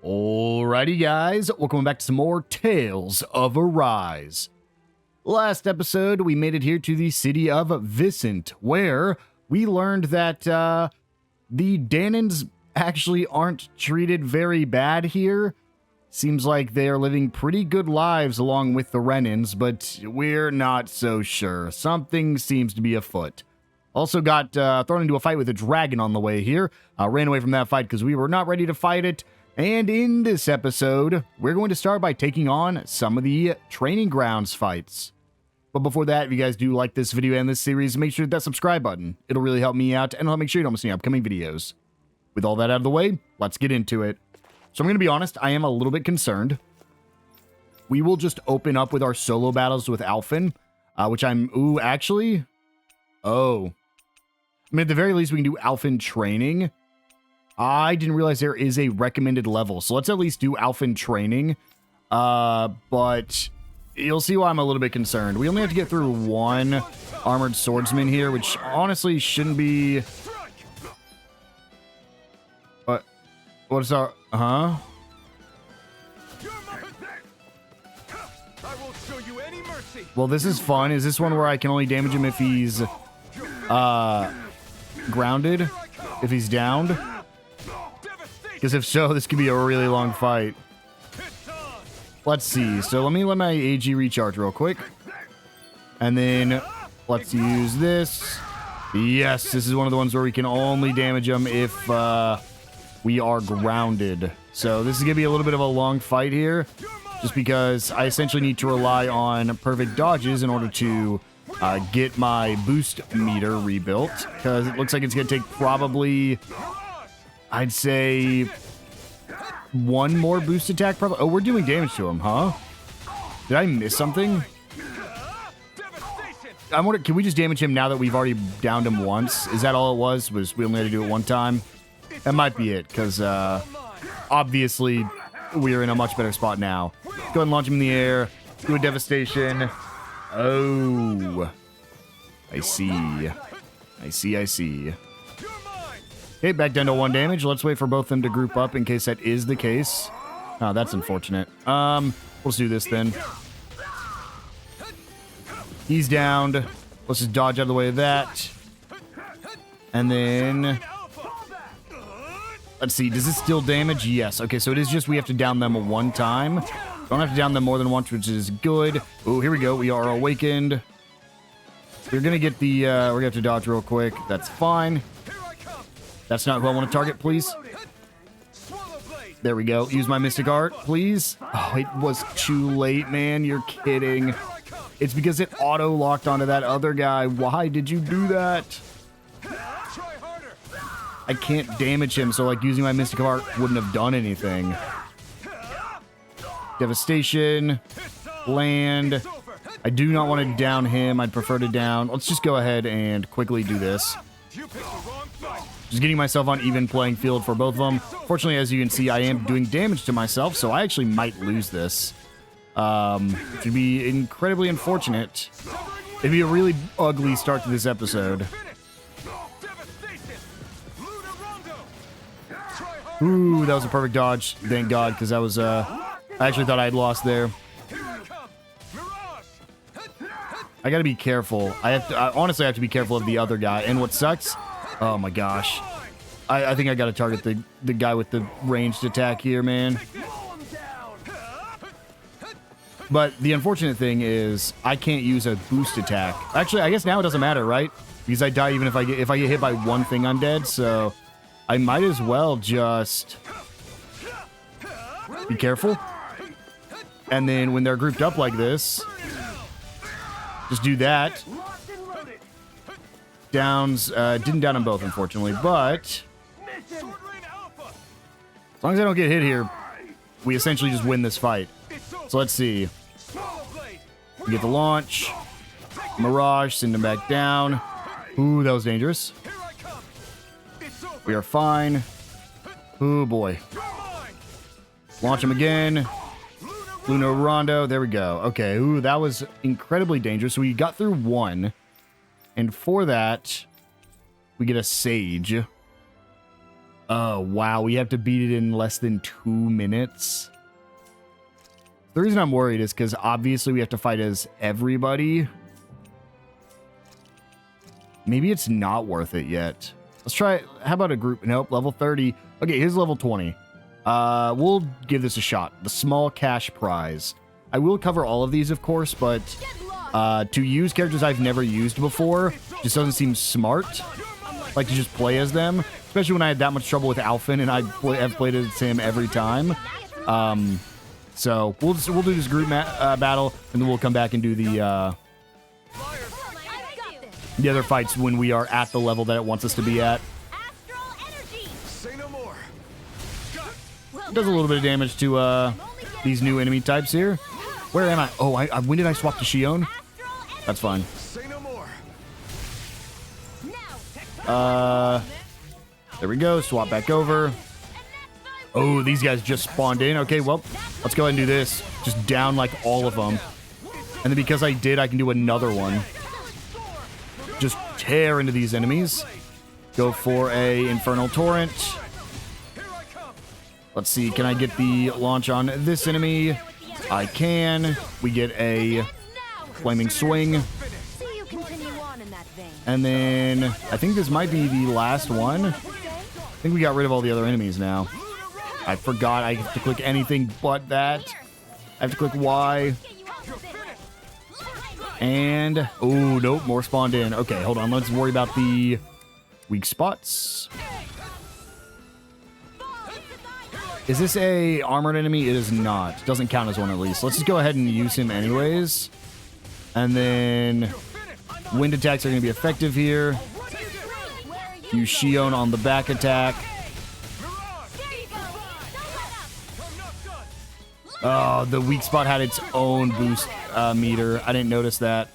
Alrighty guys, welcome back to some more Tales of Arise. Last episode, we made it here to the city of Vicent, where we learned that the Dahnans actually aren't treated very bad here. Seems like they are living pretty good lives along with the Renans, but we're not so sure. Something seems to be afoot. Also got thrown into a fight with a dragon on the way here. Ran away from that fight because we were not ready to fight it. And in this episode, we're going to start by taking on some of the training grounds fights. But before that, if you guys do like this video and this series, make sure to hit that subscribe button. It'll really help me out, and it'll make sure you don't miss any upcoming videos. With all that out of the way, let's get into it. So I'm going to be honest, I am a little bit concerned. We will just open up with our solo battles with Alphen, which I'm... Ooh, actually... Oh. I mean, at the very least, we can do Alphen training. I didn't realize there is a recommended level, so let's at least do Alphen training. But you'll see why I'm a little bit concerned. We only have to get through one armored swordsman here, which honestly shouldn't be... What's our... Huh? Well, this is fun. Is this one where I can only damage him if he's... grounded? If he's downed? Because if so, this could be a really long fight. Let's see. So let me let my AG recharge real quick. And then let's use this. Yes, this is one of the ones where we can only damage them if we are grounded. So this is going to be a little bit of a long fight here. Just because I essentially need to rely on perfect dodges in order to get my boost meter rebuilt. Because it looks like it's going to take probably... I'd say one more boost attack probably. Oh, we're doing damage to him, huh? Did I miss something? I wonder, can we just damage him now that we've already downed him once? Is that all it was? Was we only had to do it one time? That might be it, because obviously we're in a much better spot now. Go ahead and launch him in the air. Do a devastation. Oh. I see. I see. Okay, back down to 1 damage. Let's wait for both of them to group up in case that is the case. Oh, that's unfortunate. Let's do this then. He's downed. Let's just dodge out of the way of that. And then... Let's see, does this still damage? Yes. Okay, so it is just we have to down them one time. Don't have to down them more than once, which is good. Oh, here we go. We are awakened. We're gonna get the... we're gonna have to dodge real quick. That's fine. That's not who I want to target, please. There we go. Use my Mystic Art, please. Oh, it was too late, man. You're kidding. It's because it auto-locked onto that other guy. Why did you do that? I can't damage him, so, like, using my Mystic Art wouldn't have done anything. Devastation. Land. I do not want to down him. I'd prefer to down. Let's just go ahead and quickly do this. Just getting myself on even playing field for both of them. Fortunately, as you can see, I am doing damage to myself, so I actually might lose this. Which would be incredibly unfortunate. It'd be a really ugly start to this episode. Ooh, that was a perfect dodge. Thank God, because that was, I actually thought I had lost there. I gotta be careful. I honestly have to be careful of the other guy. And what sucks... Oh my gosh. I think I gotta target the guy with the ranged attack here, man. But the unfortunate thing is I can't use a boost attack. Actually, I guess now it doesn't matter, right? Because I die even if I get hit by one thing, I'm dead, so I might as well just be careful. And then when they're grouped up like this, just do that. Downs, didn't down them both, unfortunately, but as long as I don't get hit here, we essentially just win this fight. So let's see. We get the launch. Mirage, send him back down. Ooh, that was dangerous. We are fine. Ooh, boy. Launch him again. Lunar Rondo, there we go. Okay, ooh, that was incredibly dangerous. So we got through one. And for that, we get a Sage. Oh, wow. We have to beat it in less than 2 minutes. The reason I'm worried is because obviously we have to fight as everybody. Maybe it's not worth it yet. Let's try. How about a group? Nope, level 30. Okay, here's level 20. We'll give this a shot. The small cash prize. I will cover all of these, of course, but to use characters I've never used before just doesn't seem smart. Like to just play as them, especially when I had that much trouble with Alphen and I have played as him every time. So we'll do this group battle, and then we'll come back and do the other fights when we are at the level that it wants us to be at. It does a little bit of damage to these new enemy types here. Where am I? Oh, when did I swap to Shionne? That's fine. There we go. Swap back over. Oh, these guys just spawned in. Okay, well, let's go ahead and do this. Just down like all of them. And then because I did, I can do another one. Just tear into these enemies. Go for a Infernal Torrent. Let's see, can I get the launch on this enemy? I can. We get a Flaming Swing. And then I think this might be the last one. I think we got rid of all the other enemies now. I forgot I have to click anything but that. I have to click Y. And, oh, nope, more spawned in. Okay, hold on. Let's worry about the weak spots. Is this a armored enemy? It is not. It doesn't count as one at least. Let's just go ahead and use him anyways. And then wind attacks are going to be effective here. Use Shionne on the back attack. Oh, the weak spot had its own boost meter. I didn't notice that.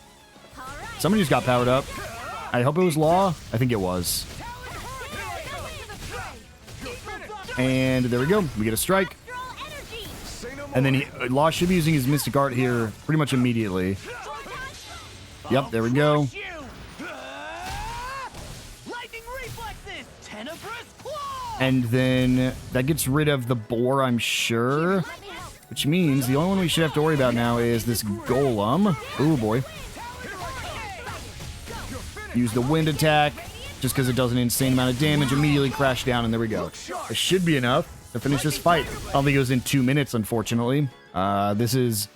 Somebody just got powered up. I hope it was Law. I think it was. And there we go. We get a strike. And then Law should be using his Mystic Art here pretty much immediately. Yep, there we go. And then that gets rid of the boar, I'm sure. Which means the only one we should have to worry about now is this golem. Oh boy. Use the wind attack. Just because it does an insane amount of damage, immediately crash down, and there we go. It should be enough to finish this fight. I don't think it was in 2 minutes, unfortunately. This is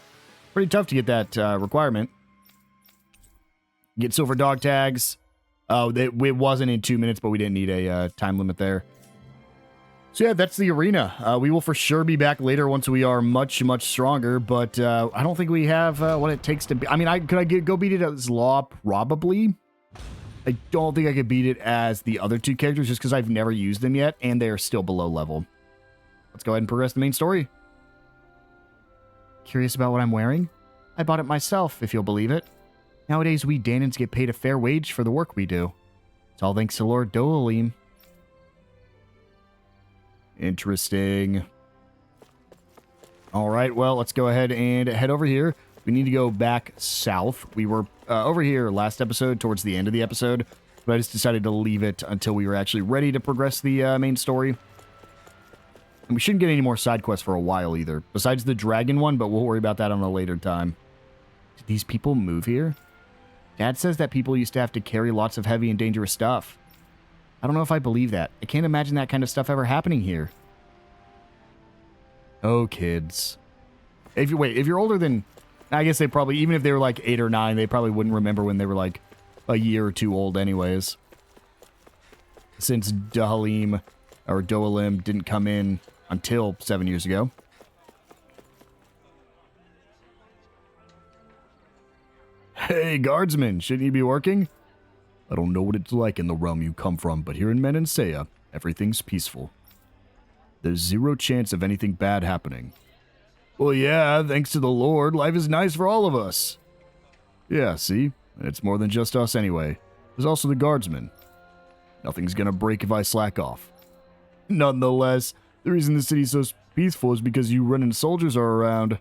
pretty tough to get that requirement. Get silver dog tags. Oh, it wasn't in 2 minutes, but we didn't need a time limit there. So yeah, that's the arena. We will for sure be back later once we are much, much stronger, but I don't think we have what it takes to be. I mean, could I go beat it as Law? Probably. I don't think I could beat it as the other two characters just because I've never used them yet, and they are still below level. Let's go ahead and progress the main story. Curious about what I'm wearing? I bought it myself, if you'll believe it. Nowadays, we Dahnans get paid a fair wage for the work we do. It's all thanks to Lord Dohalim. Interesting. All right, well, let's go ahead and head over here. We need to go back south. We were over here last episode, towards the end of the episode, but I just decided to leave it until we were actually ready to progress the main story. And we shouldn't get any more side quests for a while either, besides the dragon one, but we'll worry about that on a later time. Did these people move here? Dad says that people used to have to carry lots of heavy and dangerous stuff. I don't know if I believe that. I can't imagine that kind of stuff ever happening here. Oh, kids. If you're older than... I guess they probably, even if they were like 8 or 9, they probably wouldn't remember when they were like a year or two old anyways. Since Dohalim didn't come in until 7 years ago. Hey, guardsman, shouldn't you be working? I don't know what it's like in the realm you come from, but here in Menansea, everything's peaceful. There's zero chance of anything bad happening. Well, yeah, thanks to the Lord, life is nice for all of us. Yeah, see? And it's more than just us anyway. There's also the guardsmen. Nothing's gonna break if I slack off. Nonetheless, the reason the city's so peaceful is because you running soldiers are around.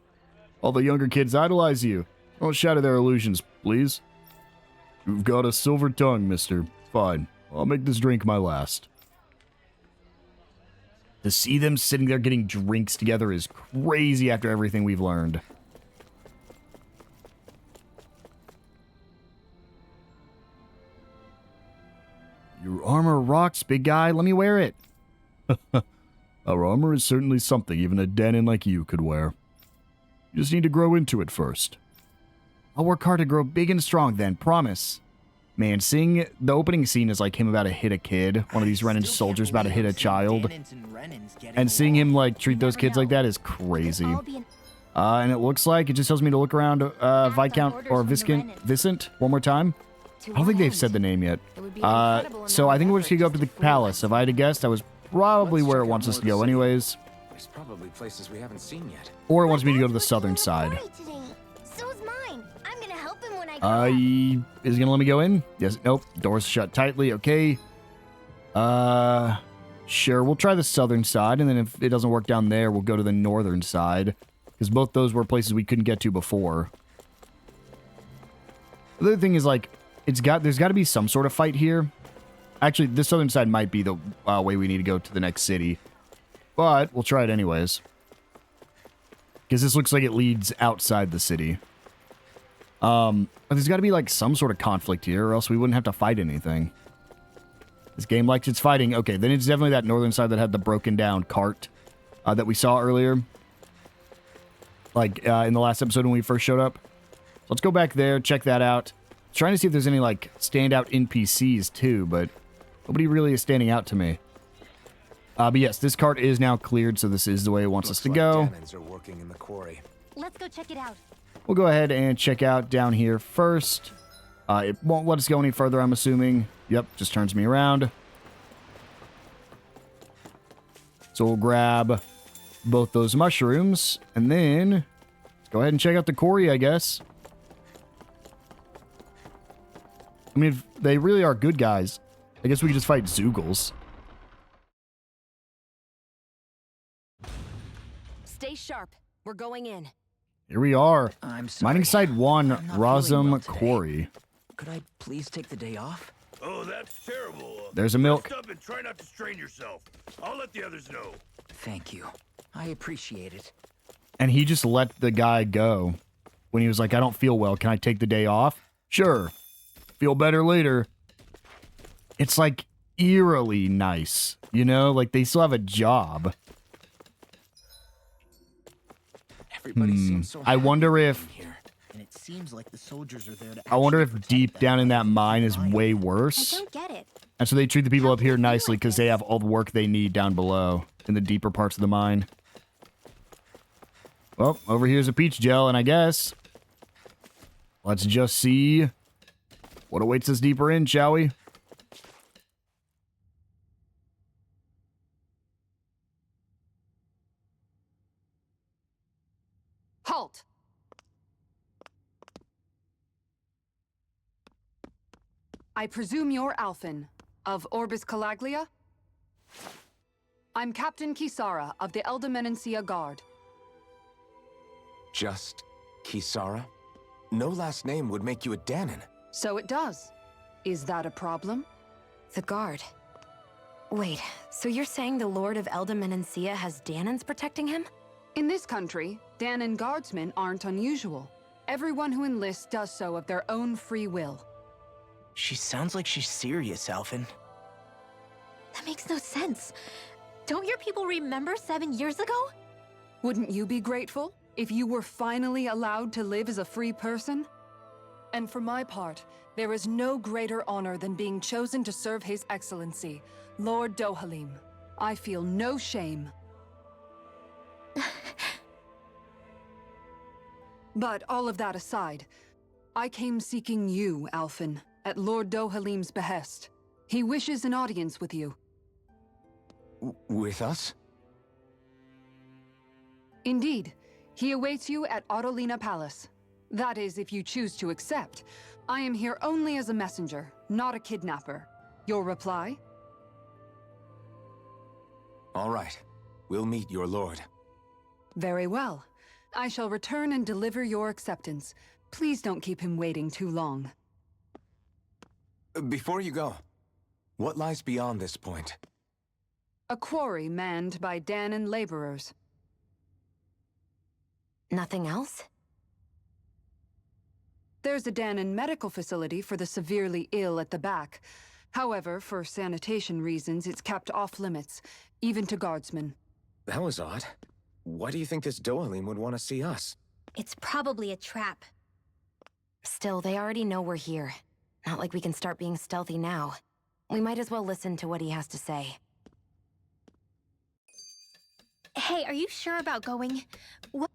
All the younger kids idolize you. Don't shatter their illusions, please. You've got a silver tongue, mister. Fine. I'll make this drink my last. To see them sitting there getting drinks together is crazy after everything we've learned. Your armor rocks, big guy. Let me wear it. Our armor is certainly something even a Dahnan like you could wear. You just need to grow into it first. I'll work hard to grow big and strong then, promise. Man, seeing the opening scene is like him about to hit a kid, one of these Renan soldiers about to hit a child. And seeing him like treat those kids like that is crazy. And it looks like it just tells me to look around Viscount or Vicent one more time. I don't think they've said the name yet. So I think we're just gonna go up to the palace. If I had to guess, that was probably where it wants us to go anyways. There's probably places we haven't seen yet. Or it wants me to go to the southern side. Is he gonna let me go in? Yes, nope. Doors shut tightly, okay. Sure, we'll try the southern side, and then if it doesn't work down there, we'll go to the northern side. Because both those were places we couldn't get to before. The other thing is, like, there's got to be some sort of fight here. Actually, the southern side might be the way we need to go to the next city. But we'll try it anyways. Because this looks like it leads outside the city. But there's got to be, like, some sort of conflict here, or else we wouldn't have to fight anything. This game likes its fighting. Okay, then it's definitely that northern side that had the broken down cart that we saw earlier. Like, in the last episode when we first showed up. So let's go back there, check that out. Trying to see if there's any, like, standout NPCs, too, but nobody really is standing out to me. But yes, this cart is now cleared, so this is the way it wants us to go. Are working in the quarry. Let's go check it out. We'll go ahead and check out down here first. It won't let us go any further, I'm assuming. Yep, just turns me around. So we'll grab both those mushrooms, and then let's go ahead and check out the quarry, I guess. I mean, if they really are good guys, I guess we could just fight Zoogles. Stay sharp. We're going in. Here we are. I'm sorry. Mining Site 1, I'm not Razum feeling well today. Quarry. Could I please take the day off? Oh, that's terrible. There's a milk. Rest up and try not to strain yourself. I'll let the others know. Thank you. I appreciate it. And he just let the guy go. When he was like, I don't feel well. Can I take the day off? Sure. Feel better later. It's like eerily nice. You know? Like they still have a job. Everybody seems so I wonder happy if... being here. And it seems like the soldiers are there to I wonder actually if deep protect them down in that rather than mine is lying. way I worse. don't get it. And so they treat the people How up can here it be nicely like because they this? have all the work they need down below in the deeper parts of the mine. Well, over here's a peach gel, and I guess let's just see what awaits us deeper in, shall we? Halt! I presume you're Alphen, of Orbis Calaglia? I'm Captain Kisara of the Eldemenencia Guard. Just Kisara? No last name would make you a Dahnan. So it does. Is that a problem? The guard. Wait, so you're saying the Lord of Eldemenencia has Dahnans protecting him? In this country, Dahnan guardsmen aren't unusual. Everyone who enlists does so of their own free will. She sounds like she's serious, Alphen. That makes no sense. Don't your people remember 7 years ago? Wouldn't you be grateful if you were finally allowed to live as a free person? And for my part, there is no greater honor than being chosen to serve His Excellency, Lord Dohalim. I feel no shame. But all of that aside, I came seeking you, Alphen, at Lord Dohalim's behest. He wishes an audience with you. With us? Indeed. He awaits you at Autolina Palace. That is, if you choose to accept. I am here only as a messenger, not a kidnapper. Your reply? All right. We'll meet your lord. Very well. I shall return and deliver your acceptance. Please don't keep him waiting too long. Before you go, what lies beyond this point? A quarry manned by Dahnan laborers. Nothing else? There's a Dahnan medical facility for the severely ill at the back. However, for sanitation reasons, it's kept off limits, even to guardsmen. That was odd. Why do you think this Dohalim would want to see us? It's probably a trap. Still, they already know we're here. Not like we can start being stealthy now. We might as well listen to what he has to say. Hey, are you sure about going? What?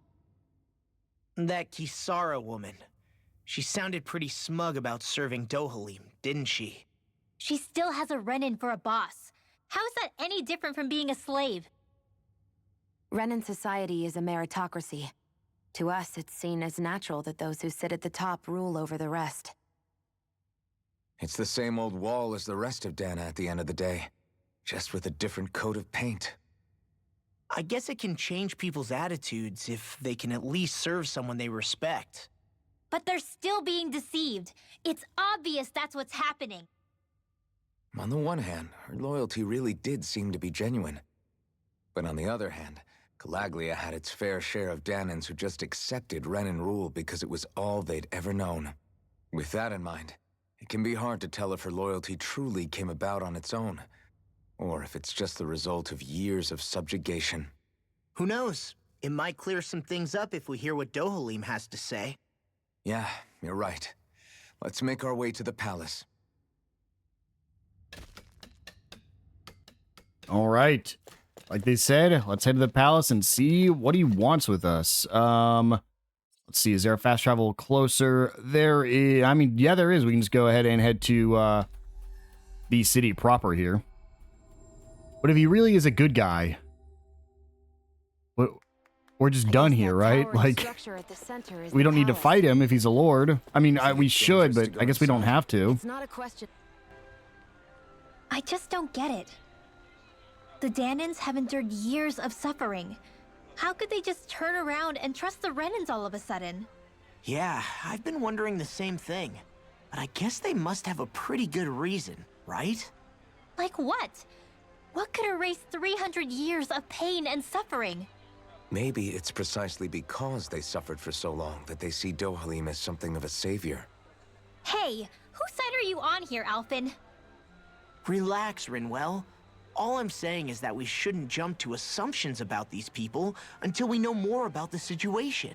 That Kisara woman. She sounded pretty smug about serving Dohalim, didn't she? She still has a Renan for a boss. How is that any different from being a slave? Renan society is a meritocracy. To us, it's seen as natural that those who sit at the top rule over the rest. It's the same old wall as the rest of Dahna at the end of the day, just with a different coat of paint. I guess it can change people's attitudes if they can at least serve someone they respect. But they're still being deceived. It's obvious that's what's happening. On the one hand, her loyalty really did seem to be genuine. But on the other hand, Calaglia had its fair share of Dahnans who just accepted Renan rule because it was all they'd ever known. With that in mind, it can be hard to tell if her loyalty truly came about on its own, or if it's just the result of years of subjugation. Who knows? It might clear some things up if we hear what Dohalim has to say. Yeah, you're right. Let's make our way to the palace. All right. Like they said, let's head to the palace and see what he wants with us. Let's see. Is there a fast travel closer? There is. I mean, yeah, there is. We can just go ahead and head to the city proper here. But if he really is a good guy, we're just done here, right? Like, we don't need to fight him if he's a lord. I mean, we should, but I guess we don't have to. It's not a question. I just don't get it. The Dahnans have endured years of suffering. How could they just turn around and trust the Renans all of a sudden? Yeah, I've been wondering the same thing. But I guess they must have a pretty good reason, right? Like what? What could erase 300 years of pain and suffering? Maybe it's precisely because they suffered for so long that they see Dohalim as something of a savior. Hey, whose side are you on here, Alphen? Relax, Rinwell. All I'm saying is that we shouldn't jump to assumptions about these people until we know more about the situation.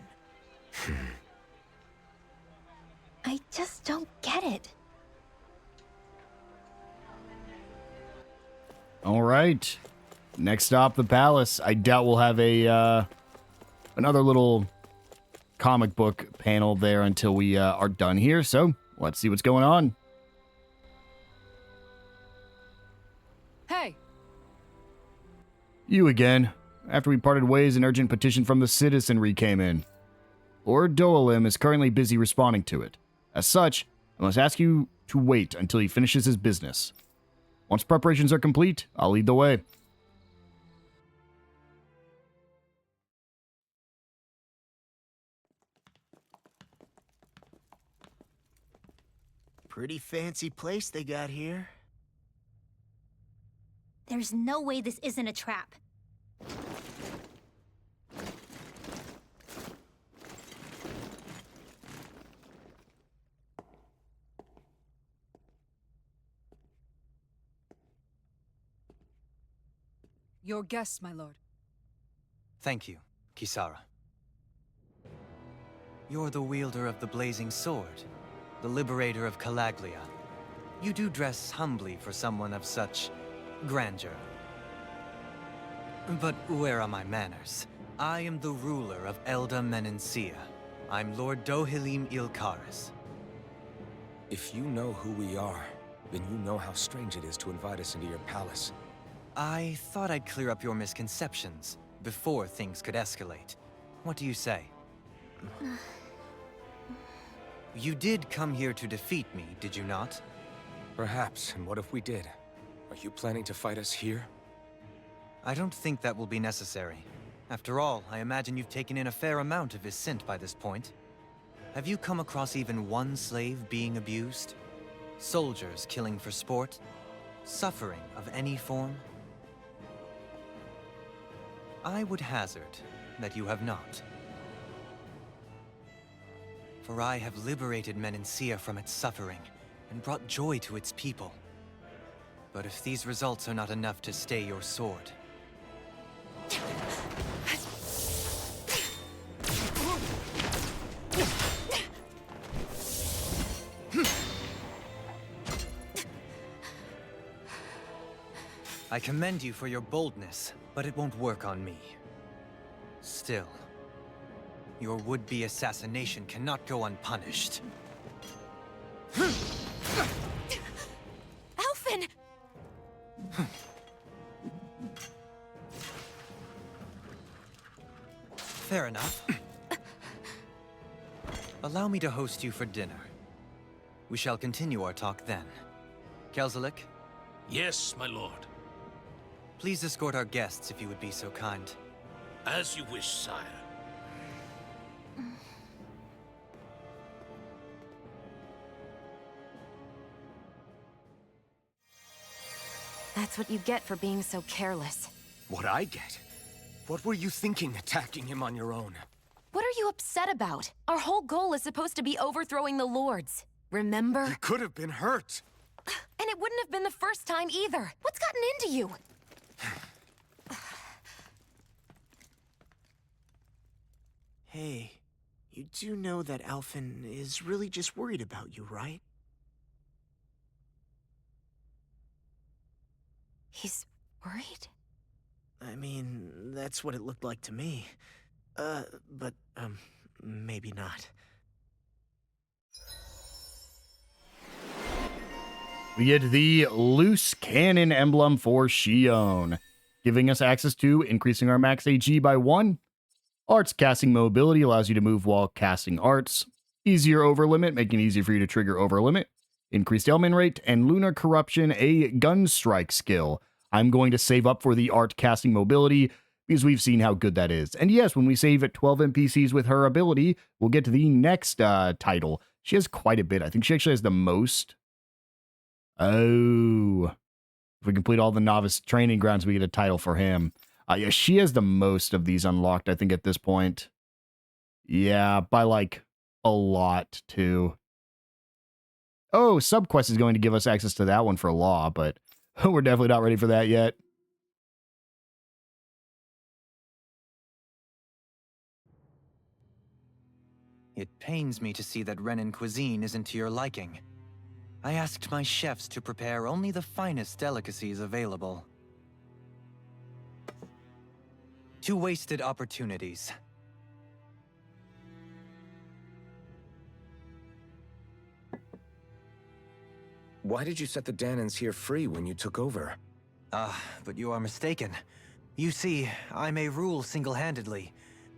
I just don't get it. All right. Next stop, the palace. I doubt we'll have a another little comic book panel there until we are done here. So let's see what's going on. Hey! You again. After we parted ways, an urgent petition from the citizenry came in. Lord Dohalim is currently busy responding to it. As such, I must ask you to wait until he finishes his business. Once preparations are complete, I'll lead the way. Pretty fancy place they got here. There's no way this isn't a trap. Your guests, my lord. Thank you, Kisara. You're the wielder of the blazing sword, the liberator of Calaglia. You do dress humbly for someone of such grandeur. But where are my manners? I am the ruler of Eldam and Rena. I'm Lord Dohalim Ilkaris. If you know who we are, then you know how strange it is to invite us into your palace. I thought I'd clear up your misconceptions before things could escalate. What do you say? You did come here to defeat me, did you not? Perhaps, and what if we did? Are you planning to fight us here? I don't think that will be necessary. After all, I imagine you've taken in a fair amount of his scent by this point. Have you come across even one slave being abused? Soldiers killing for sport? Suffering of any form? I would hazard that you have not. For I have liberated Menancia from its suffering and brought joy to its people. But if these results are not enough to stay your sword... I commend you for your boldness, but it won't work on me. Still, your would-be assassination cannot go unpunished. Alphen! Fair enough. Allow me to host you for dinner. We shall continue our talk then. Kelzelik, Yes, my lord. please escort our guests if you would be so kind. As you wish, sire. That's what you get for being so careless. What I get? What were you thinking attacking him on your own? What are you upset about? Our whole goal is supposed to be overthrowing the lords. Remember? He could have been hurt. And it wouldn't have been the first time either. What's gotten into you? Hey, you do know that Alphen is really just worried about you, right? He's worried? I mean, that's what it looked like to me. But maybe not. We get the loose cannon emblem for Shionne, giving us access to increasing our max AG by 1. Arts casting mobility allows you to move while casting arts. Easier over limit, making it easier for you to trigger over limit. Increased element rate, and lunar corruption, a gun strike skill. I'm going to save up for the art casting mobility because we've seen how good that is. And yes, when we save at 12 NPCs with her ability, we'll get to the next title. She has quite a bit. I think she actually has the most. Oh. If we complete all the novice training grounds, we get a title for him. Yeah, she has the most of these unlocked, I think, at this point. Yeah, by like a lot, too. Oh, Subquest is going to give us access to that one for law, but we're definitely not ready for that yet. It pains me to see that Renan cuisine isn't to your liking. I asked my chefs to prepare only the finest delicacies available. 2 wasted opportunities. Why did you set the Dahnans here free when you took over? But you are mistaken. You see, I may rule single-handedly,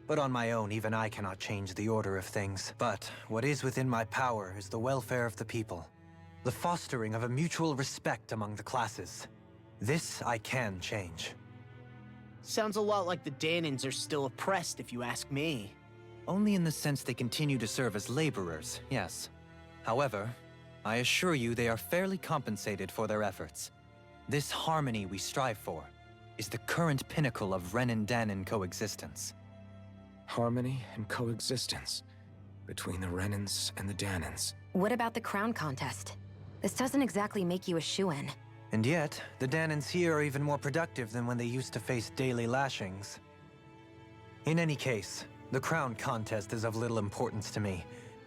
but on my own, even I cannot change the order of things. But what is within my power is the welfare of the people, the fostering of a mutual respect among the classes. This I can change. Sounds a lot like the Dahnans are still oppressed, if you ask me. Only in the sense they continue to serve as laborers, yes. However, I assure you they are fairly compensated for their efforts. This harmony we strive for is the current pinnacle of Renan-Dahnan coexistence. Harmony and coexistence between the Renans and the Dahnans. What about the crown contest? This doesn't exactly make you a shoo-in. And yet, the Dahnans here are even more productive than when they used to face daily lashings. In any case, the crown contest is of little importance to me,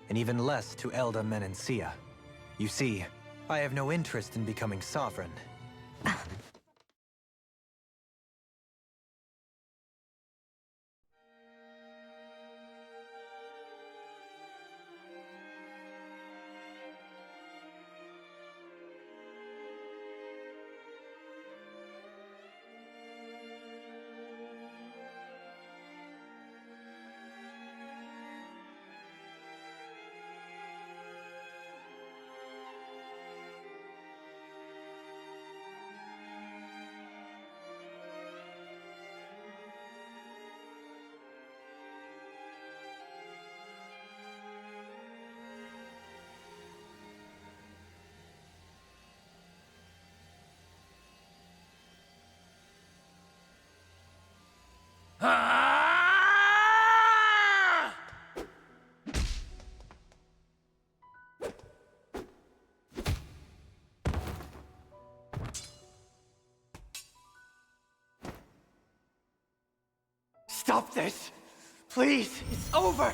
and even less to Elda Menancia. You see, I have no interest in becoming sovereign. Stop this! Please, it's over!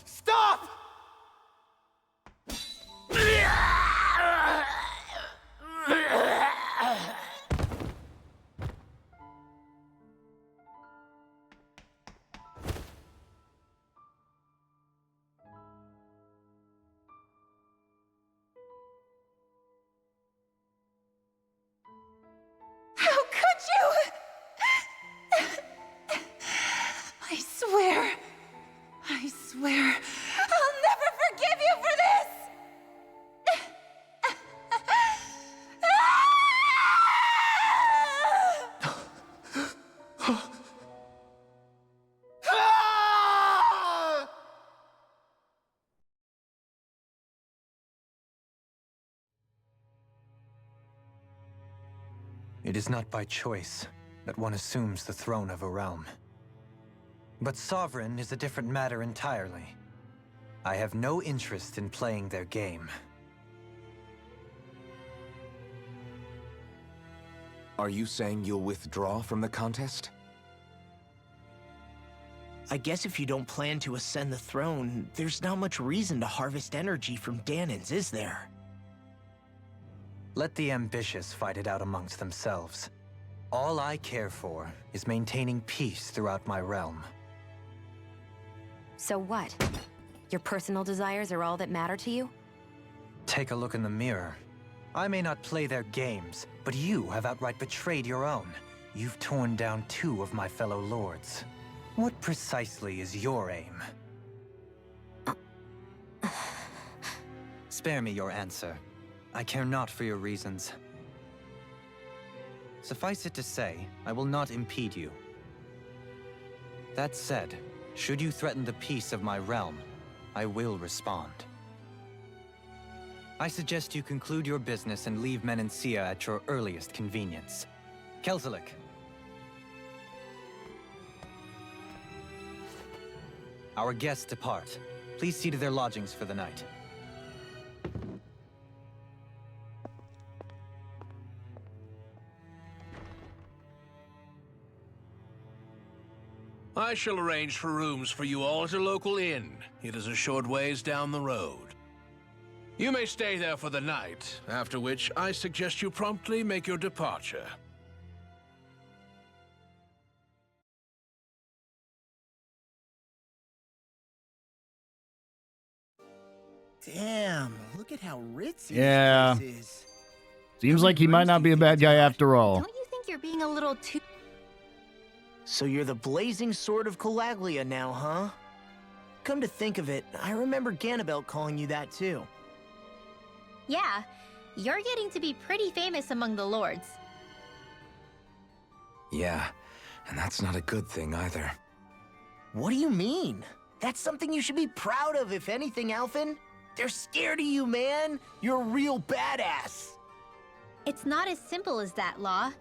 Stop! How could you? I swear, I'll never forgive you for this! It is not by choice that one assumes the throne of a realm. But sovereign is a different matter entirely. I have no interest in playing their game. Are you saying you'll withdraw from the contest? I guess if you don't plan to ascend the throne, there's not much reason to harvest energy from Dahnans, is there? Let the ambitious fight it out amongst themselves. All I care for is maintaining peace throughout my realm. So what? Your personal desires are all that matter to you? Take a look in the mirror. I may not play their games, but you have outright betrayed your own. You've torn down 2 of my fellow lords. What precisely is your aim? Spare me your answer. I care not for your reasons. Suffice it to say, I will not impede you. That said, should you threaten the peace of my realm, I will respond. I suggest you conclude your business and leave Menancia at your earliest convenience. Kelzelik. Our guests depart. Please see to their lodgings for the night. I shall arrange for rooms for you all at a local inn. It is a short ways down the road. You may stay there for the night, after which I suggest you promptly make your departure. Damn, look at how ritzy Yeah. this place is. Seems like he might not be a bad guy after all. Don't you think you're being a little too... So you're the blazing sword of Calaglia now, huh? Come to think of it, I remember Ganabelt calling you that too. Yeah, you're getting to be pretty famous among the lords. Yeah, and that's not a good thing either. What do you mean? That's something you should be proud of, if anything, Alphen. They're scared of you, man. You're a real badass. It's not as simple as that, Law.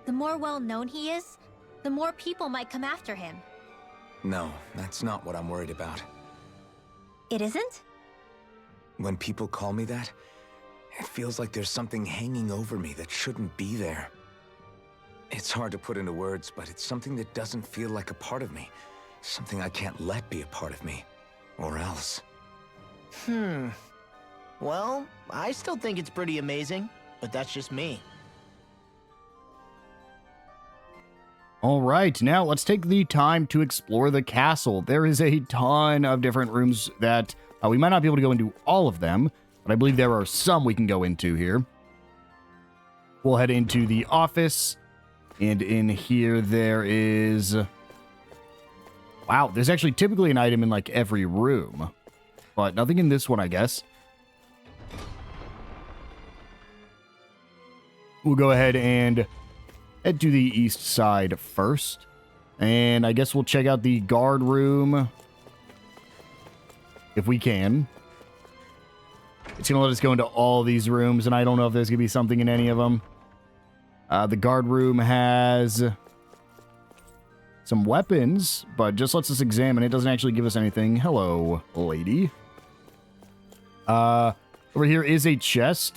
The more well-known he is, the more people might come after him. No, that's not what I'm worried about. It isn't? When people call me that, it feels like there's something hanging over me that shouldn't be there. It's hard to put into words, but it's something that doesn't feel like a part of me. Something I can't let be a part of me. Or else. Well, I still think it's pretty amazing, but that's just me. All right, now let's take the time to explore the castle. There is a ton of different rooms that we might not be able to go into all of them, but I believe there are some we can go into here. We'll head into the office, and in here there is... Wow, there's actually typically an item in like every room, but nothing in this one, I guess. We'll go ahead and head to the east side first, and I guess we'll check out the guard room if we can. It's going to let us go into all these rooms, and I don't know if there's going to be something in any of them. The guard room has some weapons, but just lets us examine. It doesn't actually give us anything. Hello, lady. Over here is a chest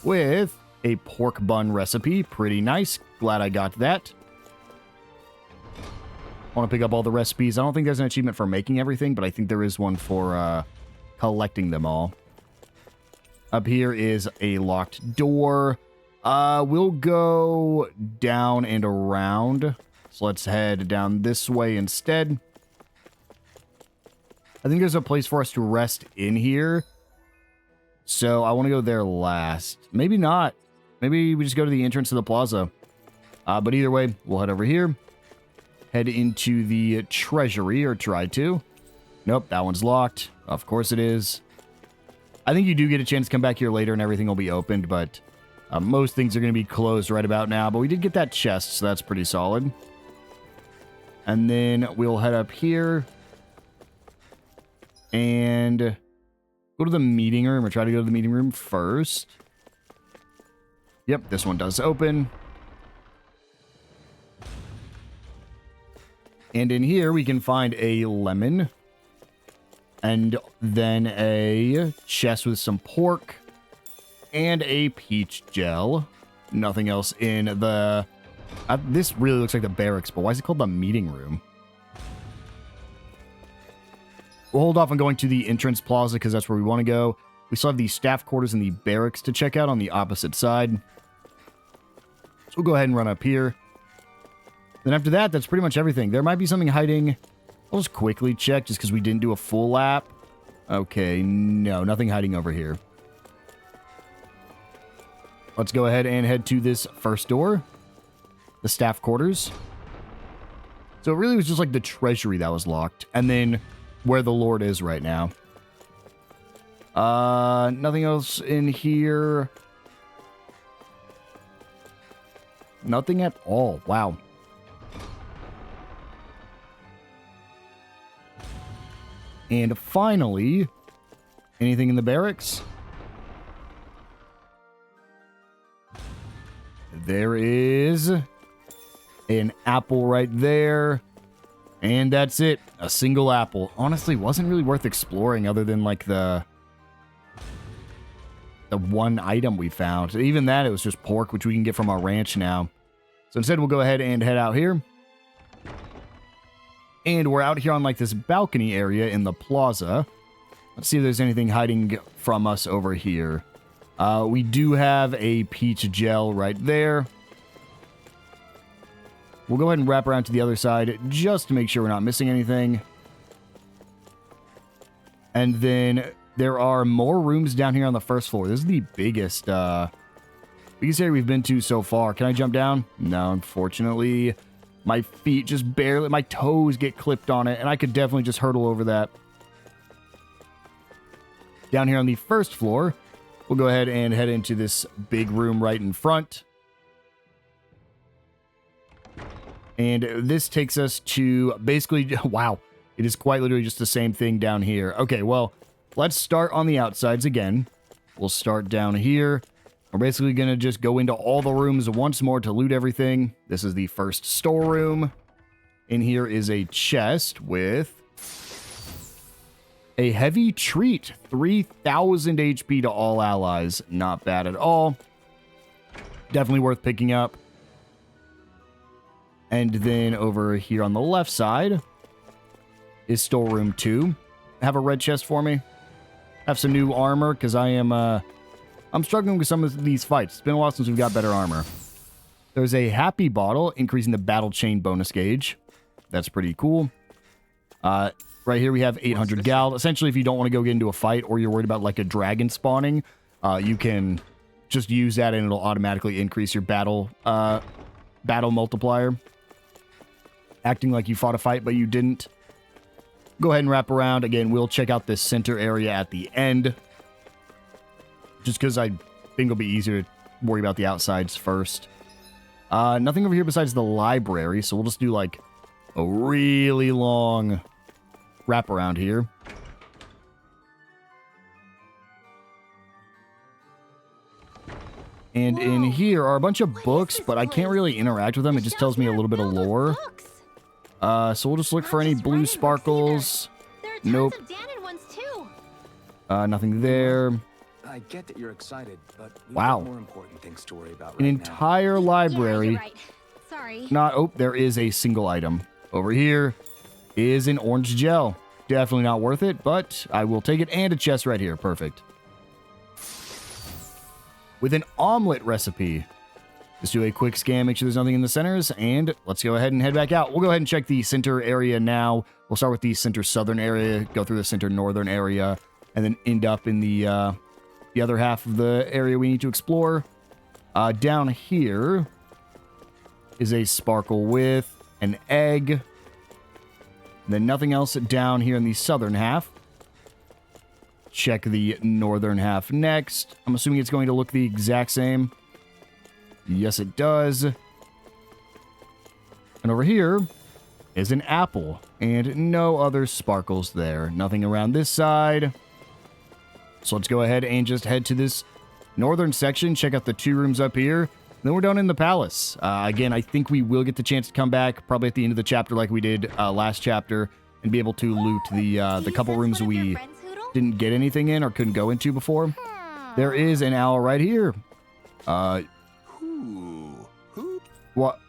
with a pork bun recipe. Pretty nice. Glad I got that. I want to pick up all the recipes. I don't think there's an achievement for making everything, but I think there is one for collecting them all. Up here is a locked door. We'll go down and around. So let's head down this way instead. I think there's a place for us to rest in here. So I want to go there last. Maybe not. Maybe we just go to the entrance of the plaza. But either way, we'll head over here. Head into the treasury, or try to. Nope, that one's locked. Of course it is. I think you do get a chance to come back here later and everything will be opened, but most things are going to be closed right about now. But we did get that chest, so that's pretty solid. And then we'll head up here and go to the meeting room, or try to go to the meeting room first. Yep, this one does open. And in here, we can find a lemon. And then a chest with some pork. And a peach gel. Nothing else in the... this really looks like the barracks, but why is it called the meeting room? We'll hold off on going to the entrance plaza, because that's where we want to go. We still have the staff quarters and the barracks to check out on the opposite side. So we'll go ahead and run up here. Then after that, that's pretty much everything. There might be something hiding. I'll just quickly check just because we didn't do a full lap. Okay, no, nothing hiding over here. Let's go ahead and head to this first door. The staff quarters. So it really was just like the treasury that was locked. And then where the Lord is right now. Nothing else in here. Nothing at all. Wow. And finally, anything in the barracks? There is an apple right there. And that's it. A single apple. Honestly, wasn't really worth exploring other than like the one item we found. Even that, it was just pork, which we can get from our ranch now. So instead, we'll go ahead and head out here. And we're out here on like this balcony area in the plaza. Let's see if there's anything hiding from us over here. We do have a peach gel right there. We'll go ahead and wrap around to the other side just to make sure we're not missing anything. And then there are more rooms down here on the first floor. This is the biggest area we've been to so far. Can I jump down? No, unfortunately. My feet just barely, my toes get clipped on it, and I could definitely just hurdle over that. Down here on the first floor, we'll go ahead and head into this big room right in front. And this takes us to basically, wow, it is quite literally just the same thing down here. Okay, well, let's start on the outsides again. We'll start down here. We're basically going to just go into all the rooms once more to loot everything. This is the first storeroom. In here is a chest with a heavy treat. 3,000 HP to all allies. Not bad at all. Definitely worth picking up. And then over here on the left side is storeroom 2. Have a red chest for me. Have some new armor because I'm struggling with some of these fights. It's been a while since we've got better armor. There's a happy bottle, increasing the battle chain bonus gauge. That's pretty cool. Right here we have 800 gal. Essentially, if you don't want to go get into a fight or you're worried about like a dragon spawning, you can just use that and it'll automatically increase your battle multiplier. Acting like you fought a fight, but you didn't. Go ahead and wrap around. Again, we'll check out this center area at the end. Just because I think it'll be easier to worry about the outsides first. Nothing over here besides the library, so we'll just do like a really long wrap around here. And in here are a bunch of books, but I can't really interact with them. It just tells me a little bit of lore. So we'll just look for any blue sparkles. Nope. Nothing there. I get that you're excited, but we've wow. got more important things to worry about An right entire library. Yeah, you're right. Sorry. Oh, there is a single item. Over here is an orange gel. Definitely not worth it, but I will take it, and a chest right here. Perfect. With an omelet recipe. Just do a quick scan, make sure there's nothing in the centers, and let's go ahead and head back out. We'll go ahead and check the center area now. We'll start with the center southern area, go through the center northern area, and then end up in the other half of the area we need to explore. Down here is a sparkle with an egg. Then nothing else down here in the southern half. Check the northern half next. I'm assuming it's going to look the exact same. Yes, it does. And over here is an apple. And no other sparkles there. Nothing around this side. So let's go ahead and just head to this northern section. Check out the 2 rooms up here. Then we're done in the palace. Again, I think we will get the chance to come back probably at the end of the chapter like we did last chapter and be able to loot the couple rooms we didn't get anything in or couldn't go into before. There is an owl right here. What?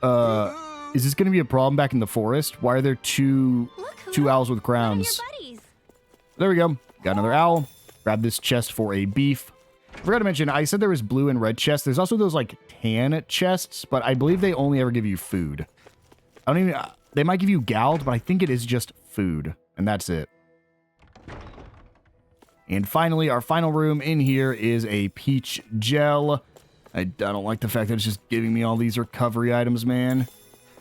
Is this going to be a problem back in the forest? Why are there two owls with crowns? There we go. Got another owl. Grab this chest for a beef. Forgot to mention, I said there was blue and red chests. There's also those like tan chests, but I believe they only ever give you food. I don't even, they might give you gald, but I think it is just food, and that's it. And finally, our final room in here is a peach gel. I don't like the fact that it's just giving me all these recovery items, man.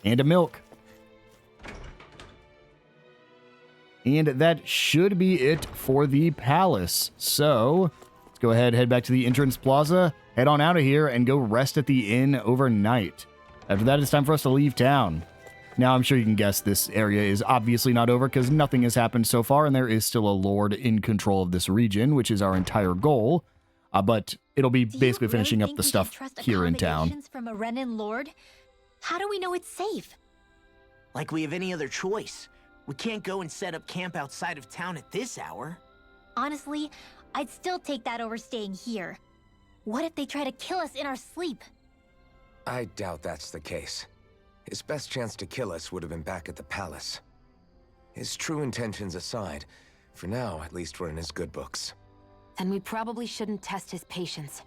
And a milk. And that should be it for the palace. So let's go ahead, head back to the entrance plaza, head on out of here, and go rest at the inn overnight. After that, it's time for us to leave town. Now, I'm sure you can guess this area is obviously not over because nothing has happened so far, and there is still a lord in control of this region, which is our entire goal. But it'll be basically finishing up the stuff here in town. From a Renan lord? How do we know it's safe? Like we have any other choice. We can't go and set up camp outside of town at this hour. Honestly, I'd still take that over staying here. What if they try to kill us in our sleep? I doubt that's the case. His best chance to kill us would have been back at the palace. His true intentions aside, for now, at least we're in his good books. Then we probably shouldn't test his patience.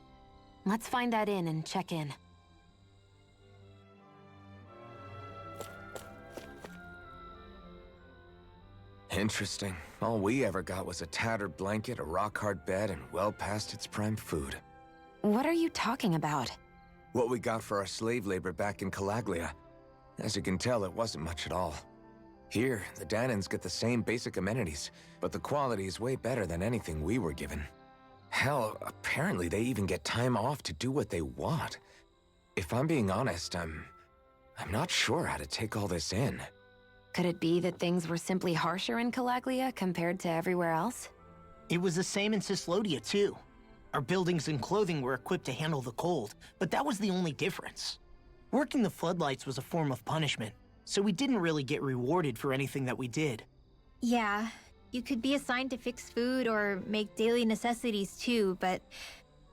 Let's find that inn and check in. Interesting. All we ever got was a tattered blanket, a rock-hard bed, and well past its prime food. What are you talking about? What we got for our slave labor back in Calaglia. As you can tell, it wasn't much at all. Here, the Dahnans get the same basic amenities, but the quality is way better than anything we were given. Hell, apparently they even get time off to do what they want. If I'm being honest, I'm not sure how to take all this in. Could it be that things were simply harsher in Calaglia compared to everywhere else? It was the same in Cislodia, too. Our buildings and clothing were equipped to handle the cold, but that was the only difference. Working the floodlights was a form of punishment, so we didn't really get rewarded for anything that we did. Yeah, you could be assigned to fix food or make daily necessities too, but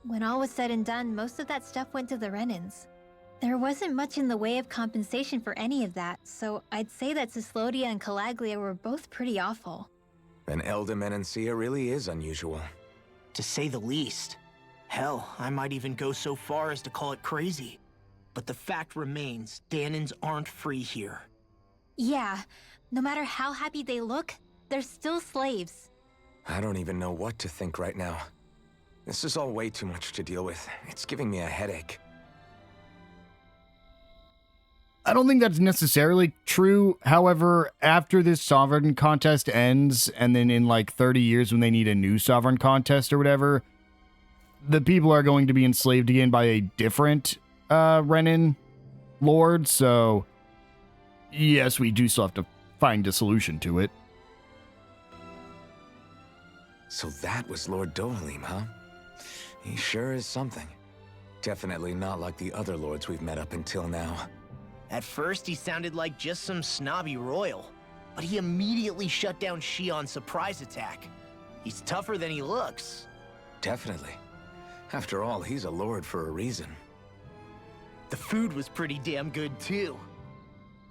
when all was said and done, most of that stuff went to the Renans. There wasn't much in the way of compensation for any of that, so I'd say that Cislodia and Calaglia were both pretty awful. An Elder Menancia really is unusual. To say the least. Hell, I might even go so far as to call it crazy. But the fact remains, Dahnans aren't free here. Yeah, no matter how happy they look, they're still slaves. I don't even know what to think right now. This is all way too much to deal with. It's giving me a headache. I don't think that's necessarily true. However, after this sovereign contest ends, and then in like 30 years when they need a new sovereign contest or whatever, the people are going to be enslaved again by a different Renan lord. So, yes, we do still have to find a solution to it. So that was Lord Dohalim, huh? He sure is something. Definitely not like the other lords we've met up until now. At first, he sounded like just some snobby royal, but he immediately shut down Shionne's surprise attack. He's tougher than he looks. Definitely. After all, he's a lord for a reason. The food was pretty damn good, too.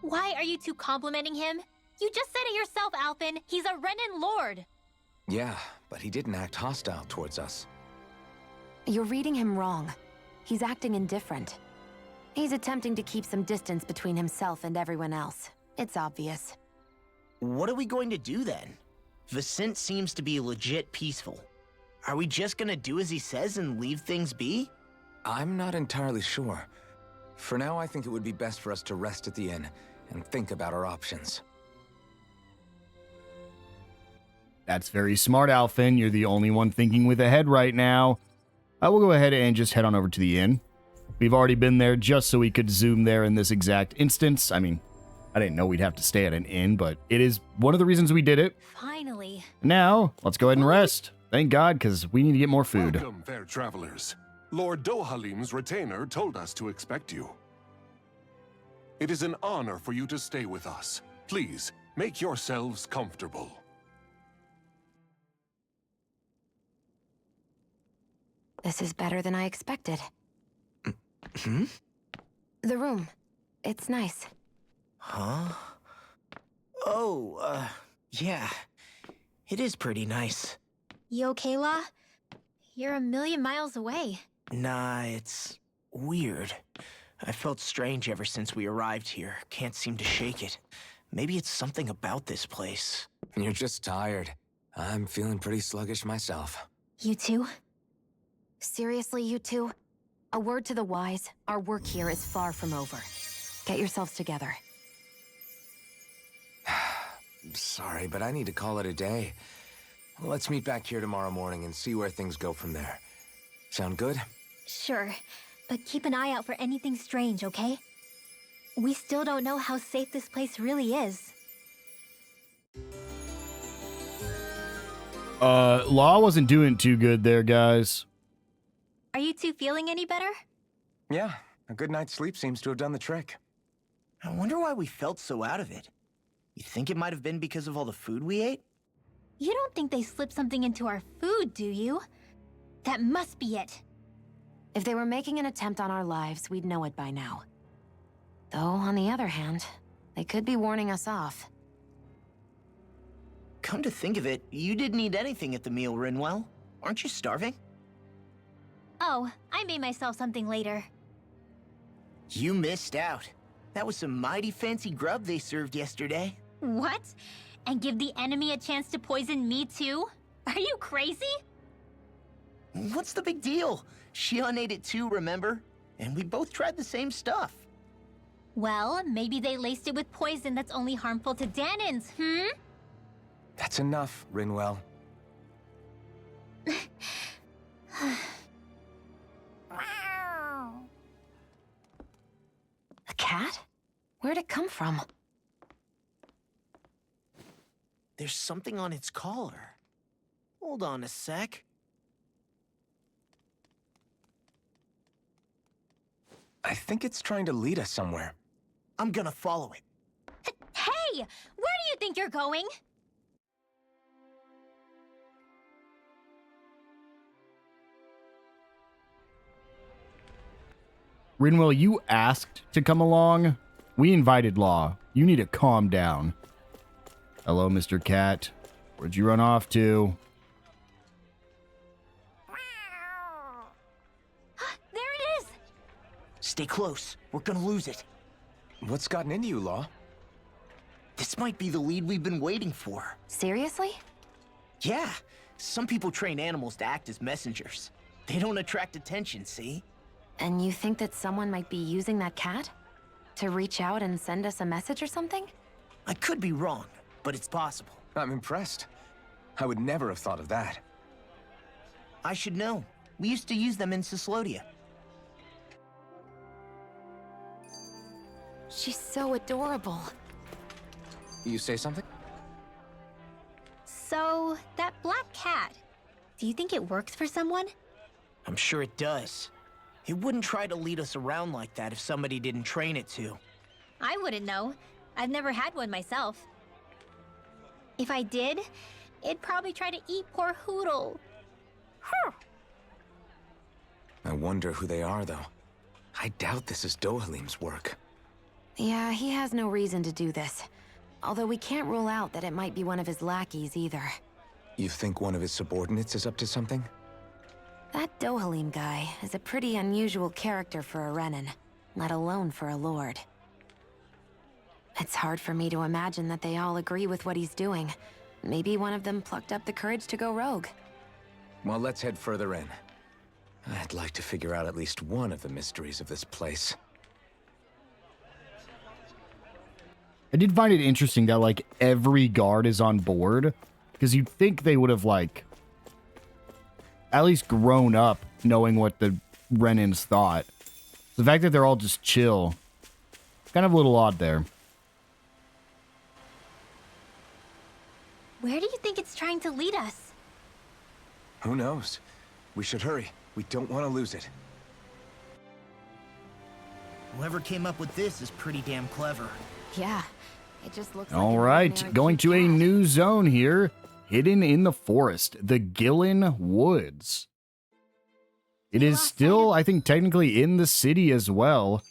Why are you two complimenting him? You just said it yourself, Alphen. He's a Renan lord. Yeah, but he didn't act hostile towards us. You're reading him wrong. He's acting indifferent. He's attempting to keep some distance between himself and everyone else. It's obvious. What are we going to do then? Vicent seems to be legit peaceful. Are we just gonna do as he says and leave things be? I'm not entirely sure. For now, I think it would be best for us to rest at the inn and think about our options. That's very smart, Alphen. You're the only one thinking with a head right now. I will go ahead and just head on over to the inn. We've already been there just so we could zoom there in this exact instance. I mean, I didn't know we'd have to stay at an inn, but it is one of the reasons we did it. Finally. Now, let's go ahead and rest. Thank God, because we need to get more food. Welcome, fair travelers. Lord Dohalim's retainer told us to expect you. It is an honor for you to stay with us. Please, make yourselves comfortable. This is better than I expected. Hmm? The room. It's nice. Huh? Oh, yeah. It is pretty nice. You okay, La? You're a million miles away. Nah, it's weird. I felt strange ever since we arrived here. Can't seem to shake it. Maybe it's something about this place. You're just tired. I'm feeling pretty sluggish myself. You too? Seriously, you two? A word to the wise, our work here is far from over. Get yourselves together. Sorry, but I need to call it a day. Let's meet back here tomorrow morning and see where things go from there. Sound good? Sure, but keep an eye out for anything strange, okay? We still don't know how safe this place really is. Law wasn't doing too good there, guys. Are you two feeling any better? Yeah, a good night's sleep seems to have done the trick. I wonder why we felt so out of it. You think it might have been because of all the food we ate? You don't think they slipped something into our food, do you? That must be it. If they were making an attempt on our lives, we'd know it by now. Though, on the other hand, they could be warning us off. Come to think of it, you didn't eat anything at the meal, Rinwell. Aren't you starving? Oh, I made myself something later. You missed out. That was some mighty fancy grub they served yesterday. What? And give the enemy a chance to poison me too? Are you crazy? What's the big deal? Shionne ate it too, remember? And we both tried the same stuff. Well, maybe they laced it with poison that's only harmful to Dahnans, That's enough, Rinwell. A cat? Where'd it come from? There's something on its collar. Hold on a sec. I think it's trying to lead us somewhere. I'm gonna follow it. Hey! Where do you think you're going? Rinwell, you asked to come along. We invited Law. You need to calm down. Hello, Mr. Cat. Where'd you run off to? There it is! Stay close. We're gonna lose it. What's gotten into you, Law? This might be the lead we've been waiting for. Seriously? Yeah. Some people train animals to act as messengers. They don't attract attention, see? And you think that someone might be using that cat? To reach out and send us a message or something? I could be wrong, but it's possible. I'm impressed. I would never have thought of that. I should know. We used to use them in Cyslodia. She's so adorable. You say something? So, that black cat, do you think it works for someone? I'm sure it does. It wouldn't try to lead us around like that if somebody didn't train it to. I wouldn't know. I've never had one myself. If I did, it'd probably try to eat poor Hoodle. I wonder who they are, though. I doubt this is Dohalim's work. Yeah, he has no reason to do this. Although we can't rule out that it might be one of his lackeys either. You think one of his subordinates is up to something? That Dohalim guy is a pretty unusual character for a Renan, let alone for a lord. It's hard for me to imagine that they all agree with what he's doing. Maybe one of them plucked up the courage to go rogue. Well, let's head further in. I'd like to figure out at least one of the mysteries of this place. I did find it interesting that, like, every guard is on board, because you'd think they would have, like, at least grown up knowing what the Renans thought. The fact that they're all just chill, kind of a little odd there. Where do you think it's trying to lead us? Who knows? We should hurry. We don't want to lose it. Whoever came up with this is pretty damn clever. Yeah, it just looks like All an right, ordinary going to a cat. new zone here. Hidden in the forest, the Gillen Woods. It is still, I think, technically in the city as well.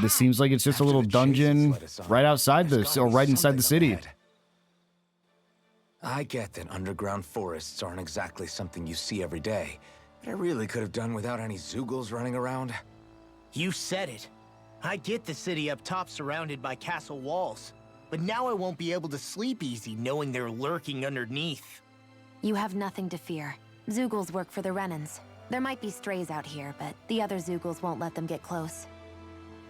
This seems like it's just a little dungeon right outside this, or right inside the city. I get that underground forests aren't exactly something you see every day, but I really could have done without any Zeugles running around. You said it. I get the city up top surrounded by castle walls, but now I won't be able to sleep easy knowing they're lurking underneath. You have nothing to fear. Zeugles work for the Renans. There might be strays out here, but the other Zeugles won't let them get close.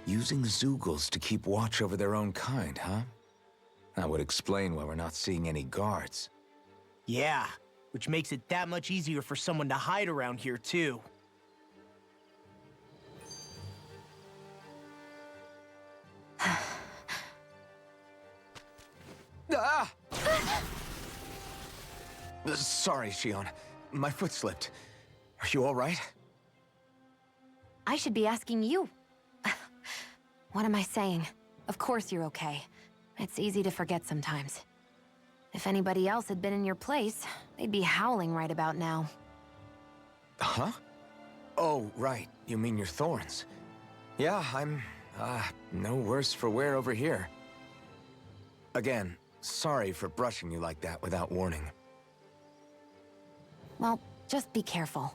Using Zeugles to keep watch over their own kind, huh? That would explain why we're not seeing any guards. Yeah, which makes it that much easier for someone to hide around here, too. Ah! Sorry, Shionne. My foot slipped. Are you all right? I should be asking you. What am I saying? Of course you're okay. It's easy to forget sometimes. If anybody else had been in your place, they'd be howling right about now. Huh? Oh, right. You mean your thorns. Yeah, I'm, no worse for wear over here. Again, sorry for brushing you like that without warning. Well, just be careful.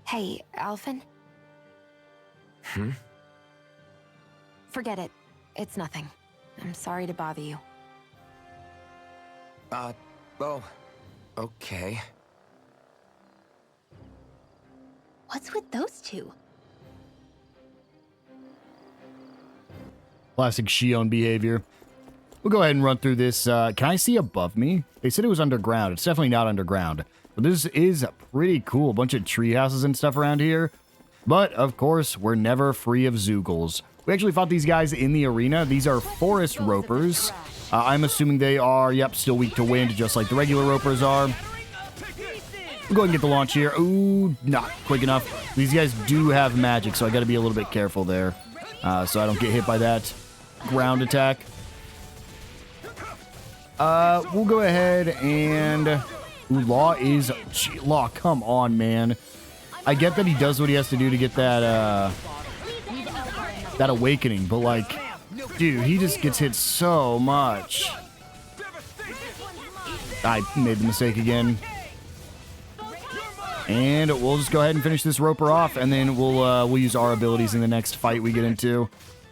Hey, Alphen? Hmm? Forget it. It's nothing. I'm sorry to bother you. Oh, okay. What's with those two? Classic Shionne behavior. We'll go ahead and run through this. Can I see above me? They said it was underground. It's definitely not underground. But this is pretty cool. A bunch of tree houses and stuff around here. But, of course, we're never free of Zeugles. We actually fought these guys in the arena. These are forest ropers. I'm assuming they are, yep, still weak to wind, just like the regular ropers are. We'll go ahead and get the launch here. Ooh, not quick enough. These guys do have magic, so I got to be a little bit careful there. So I don't get hit by that ground attack. We'll go ahead and... Ooh, Law is... Gee, Law, come on, man. I get that he does what he has to do to get that, that awakening, but, like, dude, he just gets hit so much. I made the mistake again. And we'll just go ahead and finish this roper off, and then we'll use our abilities in the next fight we get into,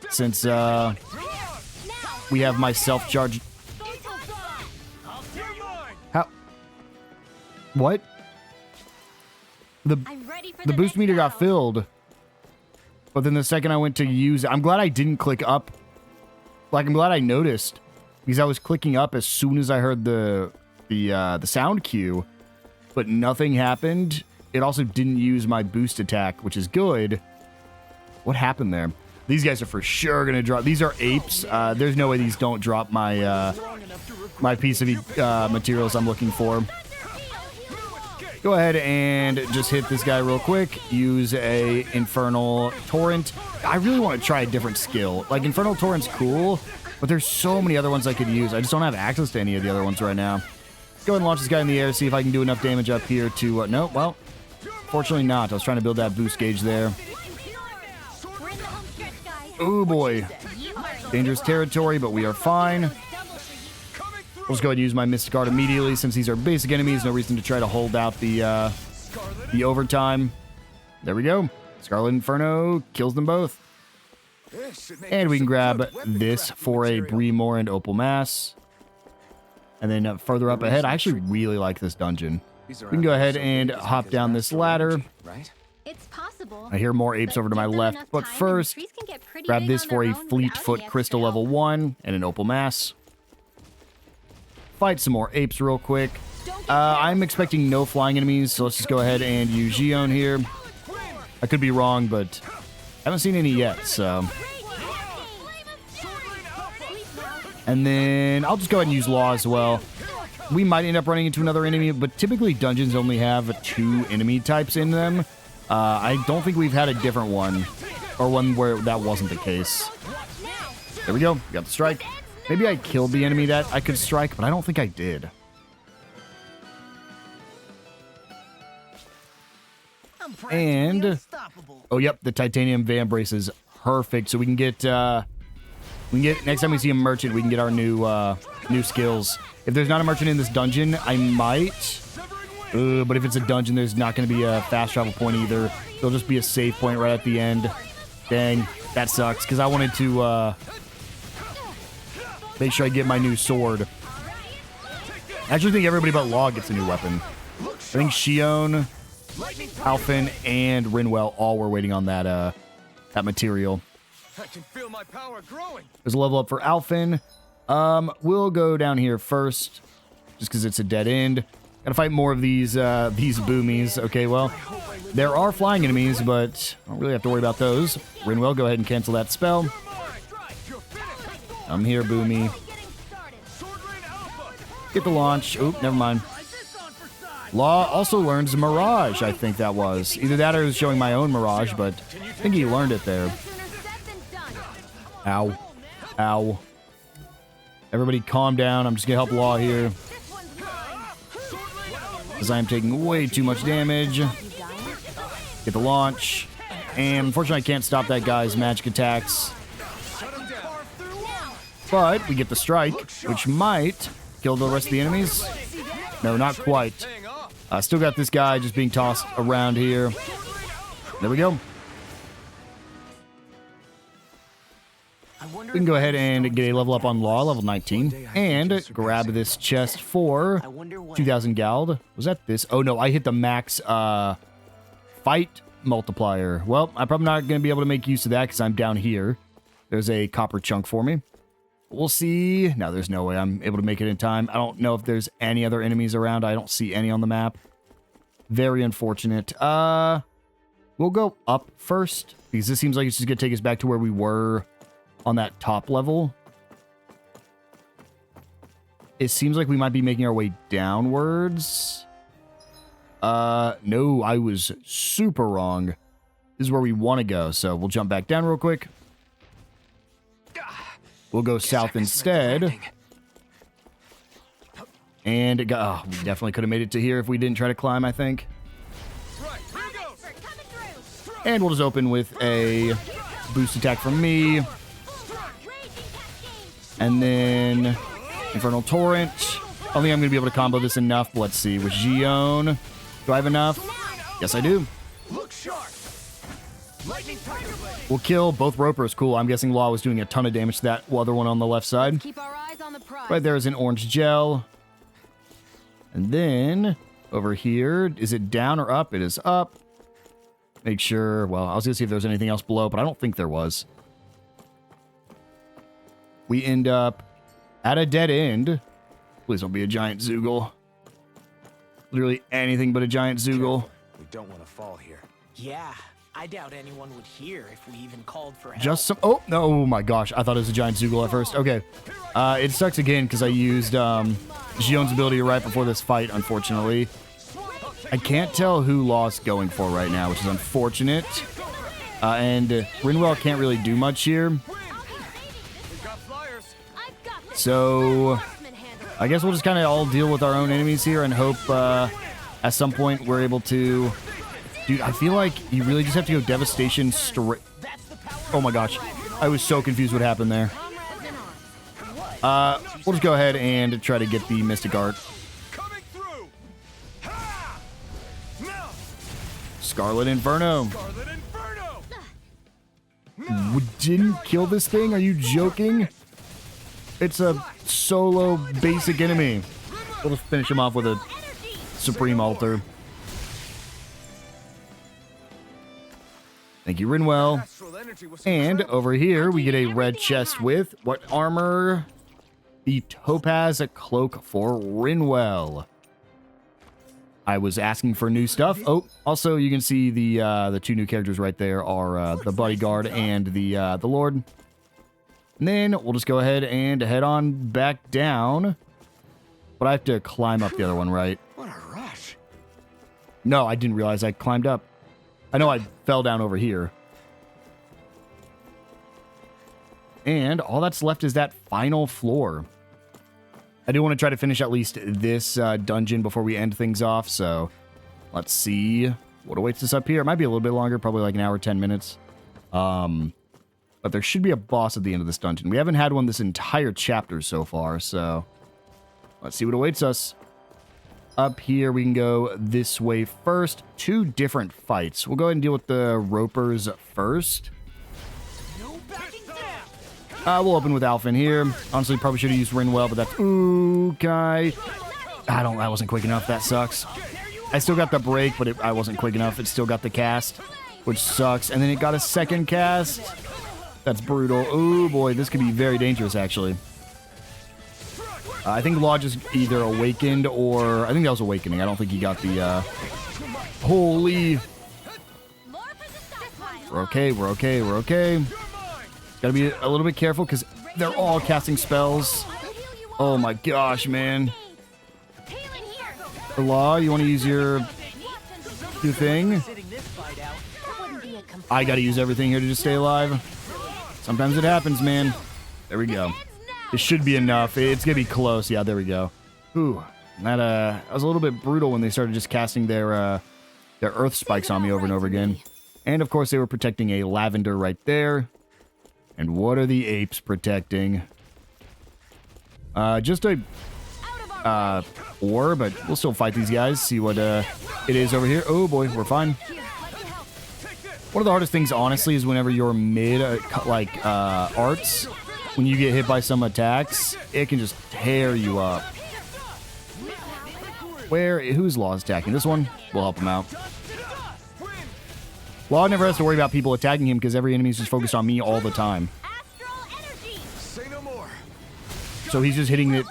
since, we have my self-charge... How? What? The boost meter got filled, but then the second I went to use it, I'm glad I didn't click up. Like, I'm glad I noticed, because I was clicking up as soon as I heard the sound cue, but nothing happened. It also didn't use my boost attack, which is good. What happened there? These guys are for sure gonna drop. These are apes. There's no way these don't drop my my piece of materials I'm looking for. Go ahead and just hit this guy real quick. Use a Infernal Torrent. I really want to try a different skill. Like, Infernal Torrent's cool, but there's so many other ones I could use. I just don't have access to any of the other ones right now. Go ahead and launch this guy in the air, see if I can do enough damage up here to... no, well, fortunately not. I was trying to build that boost gauge there. Oh boy. Dangerous territory, but we are fine. I'll just go ahead and use my Mystic Art immediately since these are basic enemies. No reason to try to hold out the overtime. There we go. Scarlet Inferno kills them both. And we can grab this for a Bremore and Opal Mass. And then further up ahead, I actually really like this dungeon. We can go ahead and hop down this ladder. It's possible. I hear more apes over to my left, but first, grab this for a Fleetfoot Crystal level 1 and an Opal Mass. Fight some more apes real quick. I'm expecting no flying enemies, so let's just go ahead and use Shionne here. I could be wrong, but I haven't seen any yet, so... And then I'll just go ahead and use Law as well. We might end up running into another enemy, but typically dungeons only have 2 enemy types in them. I don't think we've had a different one, or one where that wasn't the case. There we go. We got the strike. Maybe I killed the enemy that I could strike, but I don't think I did. And oh yep, the titanium van brace is perfect. So we can get next time we see a merchant, we can get our new skills. If there's not a merchant in this dungeon, I might. But if it's a dungeon, there's not going to be a fast travel point either. There'll just be a save point right at the end. Dang, that sucks because I wanted to make sure I get my new sword. I actually think everybody but Law gets a new weapon. I think Shionne, Alphen, and Rinwell all were waiting on that material. I can feel my power growing. There's a level up for Alphen. We'll go down here first, just because it's a dead end. Gotta fight more of these boomies. Okay, well, there are flying enemies, but I don't really have to worry about those. Rinwell, go ahead and cancel that spell. I'm here, Boomy. Get the launch. Oh, never mind. Law also learns Mirage, I think that was. Either that or it was showing my own Mirage, but I think he learned it there. Ow. Ow. Everybody calm down. I'm just gonna help Law here. Because I am taking way too much damage. Get the launch. And unfortunately I can't stop that guy's magic attacks. But we get the strike, which might kill the rest of the enemies. No, not quite. Still got this guy just being tossed around here. There we go. We can go ahead and get a level up on Law, level 19, and grab this chest for 2,000 Gald. Was that this? Oh no, I hit the max fight multiplier. Well, I'm probably not going to be able to make use of that because I'm down here. There's a copper chunk for me. We'll see. No, there's no way I'm able to make it in time. I don't know if there's any other enemies around. I don't see any on the map. Very unfortunate. We'll go up first because this seems like it's just going to take us back to where we were on that top level. It seems like we might be making our way downwards. No, I was super wrong. This is where we want to go, so we'll jump back down real quick. We'll go south instead. And we definitely could have made it to here if we didn't try to climb, I think. And we'll just open with a boost attack from me. And then Infernal Torrent. I don't think I'm going to be able to combo this enough, but let's see. With Shionne, do I have enough? Yes, I do. We'll kill both Ropers. Cool. I'm guessing Law was doing a ton of damage to that other one on the left side. Right there is an orange gel. And then over here, is it down or up? It is up. Make sure. Well, I was going to see if there was anything else below, but I don't think there was. We end up at a dead end. Please don't be a giant Zoogle. Literally anything but a giant Zoogle. We don't want to fall here. Yeah, I doubt anyone would hear if we even called for help. Just some... Oh, no. Oh, my gosh. I thought it was a giant Zoogle at first. Okay. It sucks again because I used Shionne's ability right before this fight, unfortunately. I can't tell who Law's going for right now, which is unfortunate. And Rinwell can't really do much here. So, I guess we'll just kind of all deal with our own enemies here and hope at some point we're able to Dude, I feel like you really just have to go Devastation straight. Oh my gosh. I was so confused what happened there. We'll just go ahead and try to get the Mystic Art. Scarlet Inferno. Didn't kill this thing? Are you joking? It's a solo basic enemy. We'll just finish him off with a Supreme Altar. Thank you, Rinwell. And over here, we get a red chest with what armor? The Topaz Cloak for Rinwell. I was asking for new stuff. Oh, also, you can see the two new characters right there are the Bodyguard and the Lord. And then we'll just go ahead and head on back down. But I have to climb up the other one, right? What a rush. No, I didn't realize I climbed up. I know I fell down over here. And all that's left is that final floor. I do want to try to finish at least this dungeon before we end things off, so let's see what awaits us up here. It might be a little bit longer, probably like an hour, 10 minutes. But there should be a boss at the end of this dungeon. We haven't had one this entire chapter so far, so let's see what awaits us. Up here, we can go this way first. Two different fights. We'll go ahead and deal with the Ropers first. We'll open with Alphen here. Honestly, probably should have used Rinwell, but that's... Ooh, okay. I wasn't quick enough. That sucks. I still got the break, but I wasn't quick enough. It still got the cast, which sucks. And then it got a second cast. That's brutal. Ooh, boy, this could be very dangerous, actually. I think Law just either awakened or... I think that was awakening. I don't think he got the... Holy... We're okay, we're okay, we're okay. Gotta be a little bit careful because they're all casting spells. Oh my gosh, man. Law, you want to use your thing? I gotta use everything here to just stay alive. Sometimes it happens, man. There we go. It should be enough. It's gonna be close. Yeah, there we go. Ooh, that was a little bit brutal when they started just casting their earth spikes on me over and over again. And of course, they were protecting a lavender right there. And what are the apes protecting? Just a ore, but we'll still fight these guys. See what it is over here. Oh boy, we're fine. One of the hardest things, honestly, is whenever you're mid arts, when you get hit by some attacks, it can just tear you up. Who's Law's attacking? This one? We'll help him out. Law never has to worry about people attacking him because every enemy is just focused on me all the time. So he's just hitting it.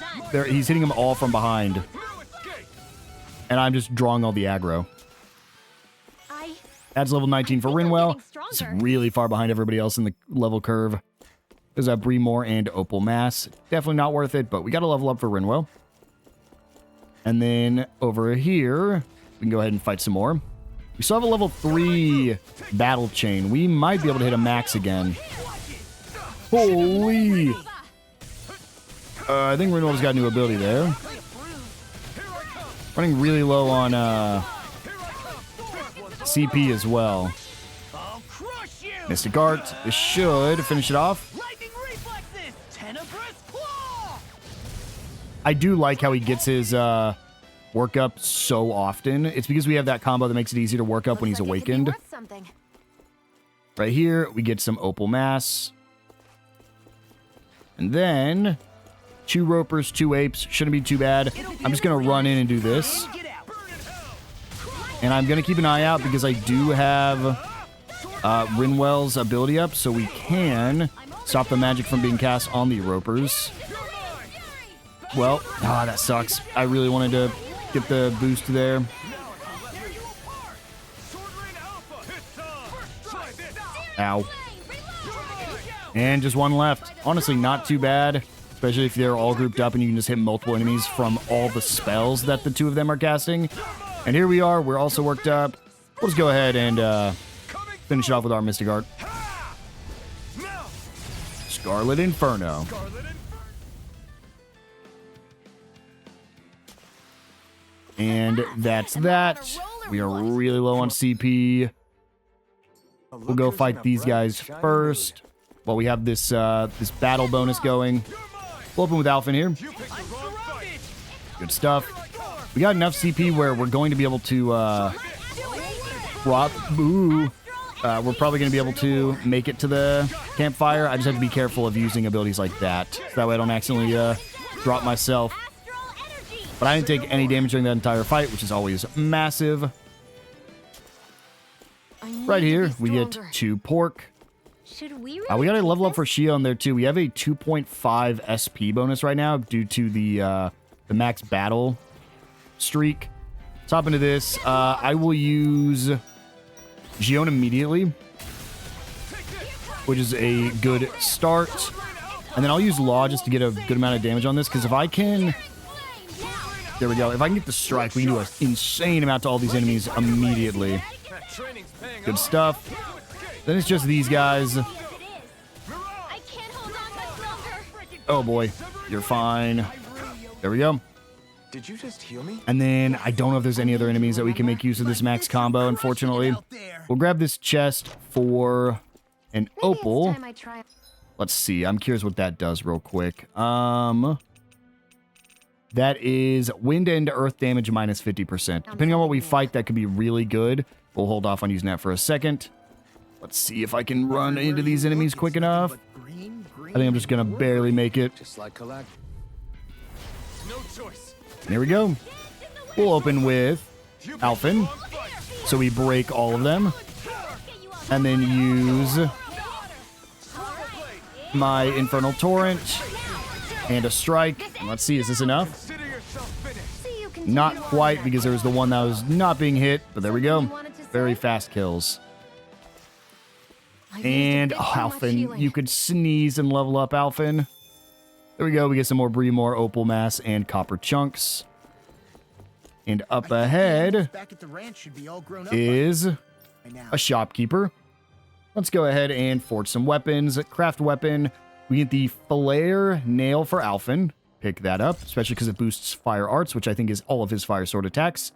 He's hitting them all from behind, and I'm just drawing all the aggro. Adds level 19 for Rinwell. It's really far behind everybody else in the level curve. There's a Bremore and Opal Mass. Definitely not worth it, but we got to level up for Rinwell. And then over here, we can go ahead and fight some more. We still have a level 3 battle chain. We might be able to hit a max again. Holy! I think Rinwell's got a new ability there. Running really low on CP as well. Mystic Art. This should finish it off. I do like how he gets his... work up so often. It's because we have that combo that makes it easier to work up when he's awakened. Right here, we get some Opal Mass. And then 2 Ropers, 2 Apes. Shouldn't be too bad. I'm just going to run in and do this. And I'm going to keep an eye out because I do have Rinwell's ability up, so we can stop the magic from being cast on the Ropers. Well, that sucks. I really wanted to get the boost there. Ow. And just one left. Honestly, not too bad. Especially if they're all grouped up and you can just hit multiple enemies from all the spells that the 2 of them are casting. And here we are. We're also worked up. We'll just go ahead and finish it off with our Mystic Art. Scarlet Inferno. And that's that. We are really low on CP. We'll go fight these guys first. While we have this this battle bonus going. We'll open with Alphen here. Good stuff. We got enough CP where we're going to be able to we're probably going to be able to make it to the campfire. I just have to be careful of using abilities like that. So that way I don't accidentally drop myself. But I didn't take any damage during that entire fight, which is always massive. Right here, we get 2 pork. We got a level up for Shionne there too. We have a 2.5 SP bonus right now due to the max battle streak. Let's hop into this. I will use Shionne immediately, which is a good start. And then I'll use Law just to get a good amount of damage on this, because if I can... There we go. If I can get the strike, we can do an insane amount to all these enemies immediately. Good stuff. Then it's just these guys. Oh boy. You're fine. There we go. Did you just heal me? And then I don't know if there's any other enemies that we can make use of this max combo, unfortunately. We'll grab this chest for an opal. Let's see. I'm curious what that does real quick. That is wind and earth damage minus 50%. Depending on what we fight, that could be really good. We'll hold off on using that for a second. Let's see if I can run into these enemies quick enough. I think I'm just going to barely make it. There we go. We'll open with Alphen. So we break all of them. And then use my Infernal Torrent and a strike. Let's see, is this enough? Not quite, because there was the one that was not being hit, but there we go. Very fast kills. And, oh, Alphen, you could sneeze and level up, Alphen. There we go, we get some more Breathe More, Opal Mass, and Copper Chunks. And up ahead is a shopkeeper. Let's go ahead and forge some weapons. Craft weapon. We get the Flare Nail for Alphen. Pick that up, especially because it boosts Fire Arts, which I think is all of his Fire Sword attacks.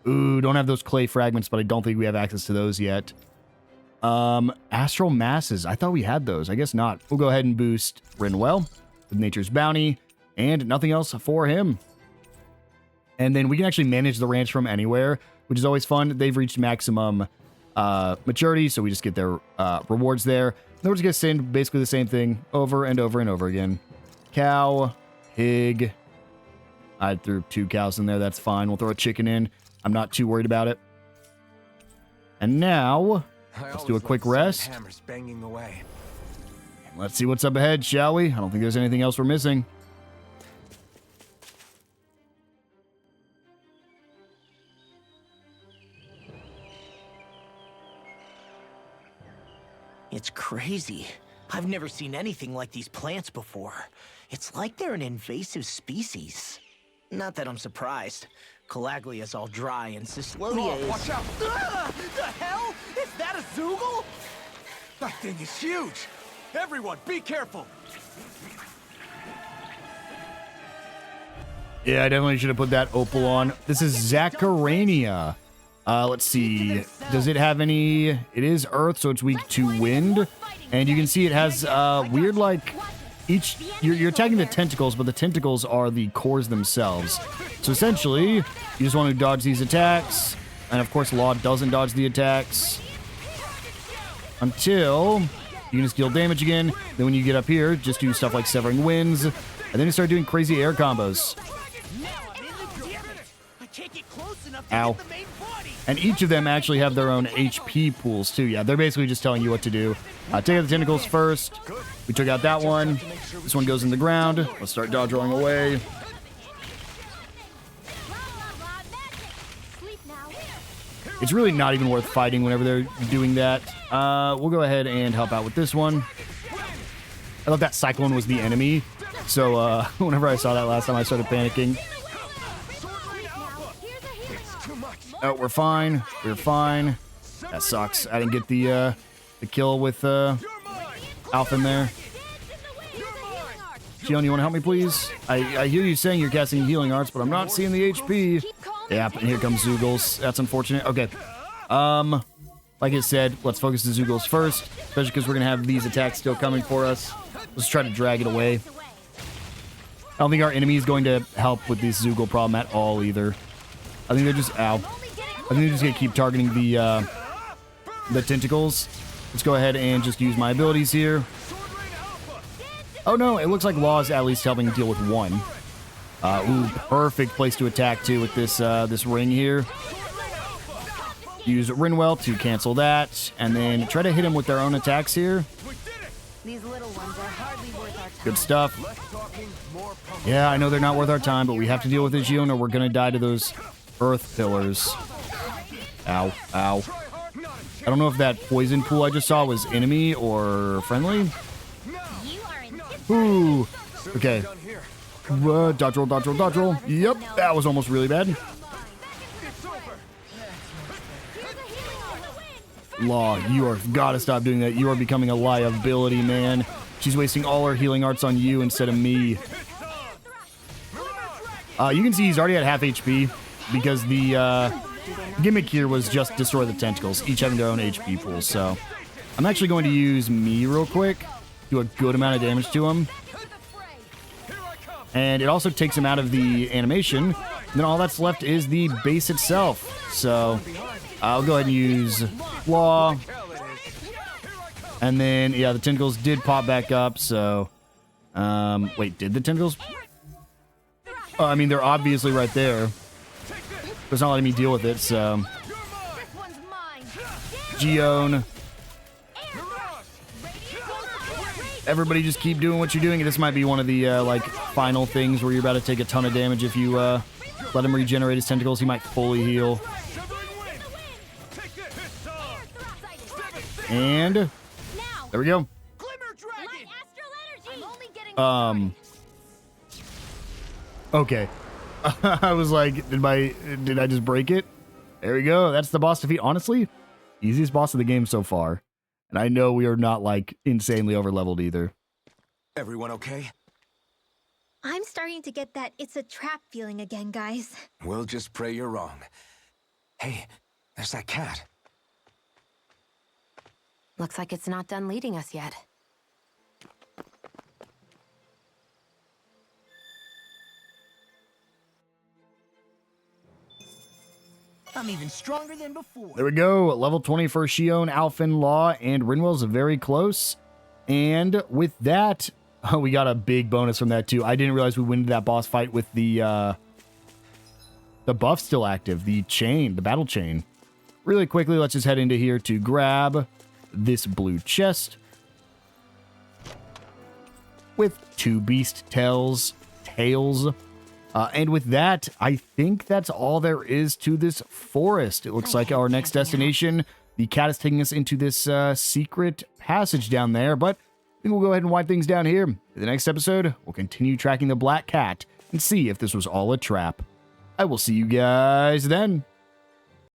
Ooh, don't have those clay fragments, but I don't think we have access to those yet. Astral Masses. I thought we had those. I guess not. We'll go ahead and boost Rinwell with Nature's Bounty, and nothing else for him. And then we can actually manage the ranch from anywhere, which is always fun. They've reached maximum maturity, so we just get their rewards there. Then we're just going to send basically the same thing over and over and over again. Cow, pig. I threw 2 cows in there. That's fine. We'll throw a chicken in. I'm not too worried about it. And now, let's do a quick rest. Let's see what's up ahead, shall we? I don't think there's anything else we're missing. It's crazy. I've never seen anything like these plants before. It's like they're an invasive species. Not that I'm surprised. Calaglia's all dry and Cyslodia is... Watch out! The hell? Is that a Zoogle? That thing is huge! Everyone, be careful! Yeah, I definitely should have put that opal on. This is Zacharania. Let's see. Does it have any... It is earth, so it's weak to wind. And you can see it has weird, like... Each... You're attacking the tentacles, but the tentacles are the cores themselves. So essentially, you just want to dodge these attacks. And of course, Law doesn't dodge the attacks. Until you can just deal damage again. Then when you get up here, just do stuff like Severing Winds. And then you start doing crazy air combos. Ow. And each of them actually have their own HP pools too. Yeah, they're basically just telling you what to do. Take out the tentacles first. We took out that one. This one goes in the ground. Let's start dodge rolling away. It's really not even worth fighting whenever they're doing that. We'll go ahead and help out with this one. I thought that Cyclone was the enemy. So whenever I saw that last time, I started panicking. Oh, we're fine. We're fine. That sucks. I didn't get the kill with Alphen there. Shionne, you want to help me, please? I hear you saying you're casting healing arts, but I'm not seeing the HP. Yep, and here comes Zoogles. That's unfortunate. Okay. Like I said, let's focus the Zoogles first, especially because we're going to have these attacks still coming for us. Let's try to drag it away. I don't think our enemy is going to help with this Zoogle problem at all either. I think they're just... Ow. I think they're just going to keep targeting the tentacles. Let's go ahead and just use my abilities here. Oh no, it looks like Law is at least helping deal with one. Ooh, perfect place to attack too with this this ring here. Use Rinwell to cancel that, and then try to hit him with their own attacks here. These little ones are hardly worth our time. Good stuff. Yeah, I know they're not worth our time, but we have to deal with it, Shionne, or we're gonna die to those earth pillars. Ow, ow. I don't know if that poison pool I just saw was enemy or friendly. Ooh. Okay. Dodge roll, dodge roll, dodge roll. Yep, that was almost really bad. Law, you are gotta stop doing that. You are becoming a liability, man. She's wasting all her healing arts on you instead of me. You can see he's already at half HP because the gimmick here was just destroy the tentacles, each having their own HP pool. So I'm actually going to use me real quick, do a good amount of damage to him. And it also takes him out of the animation. And then all that's left is the base itself. So I'll go ahead and use Law. And then, yeah, the tentacles did pop back up, so... wait, did the tentacles... Oh, I mean, they're obviously right there. But it's not letting me deal with it, so... Shionne. Everybody just keep doing what you're doing. This might be one of the, like, final things where you're about to take a ton of damage if you, let him regenerate his tentacles. He might fully heal. And there we go. Okay. I was like, did I just break it? There we go. That's the boss defeat. Honestly, easiest boss of the game so far. And I know we are not like insanely over leveled either. Everyone okay? I'm starting to get that it's a trap feeling again, guys. We'll just pray you're wrong. Hey, there's that cat. Looks like it's not done leading us yet. I'm even stronger than before. There we go. Level 20 for Shionne, Alphen, Law, and Rinwell's very close. And with that, we got a big bonus from that too. I didn't realize we went into that boss fight with the buff still active, the chain, the battle chain. Really quickly, let's just head into here to grab this blue chest with 2 beast tails. And with that, I think that's all there is to this forest. It looks like our next destination, the cat is taking us into this secret passage down there, but I think we'll go ahead and wind things down here. In the next episode, we'll continue tracking the black cat and see if this was all a trap. I will see you guys then.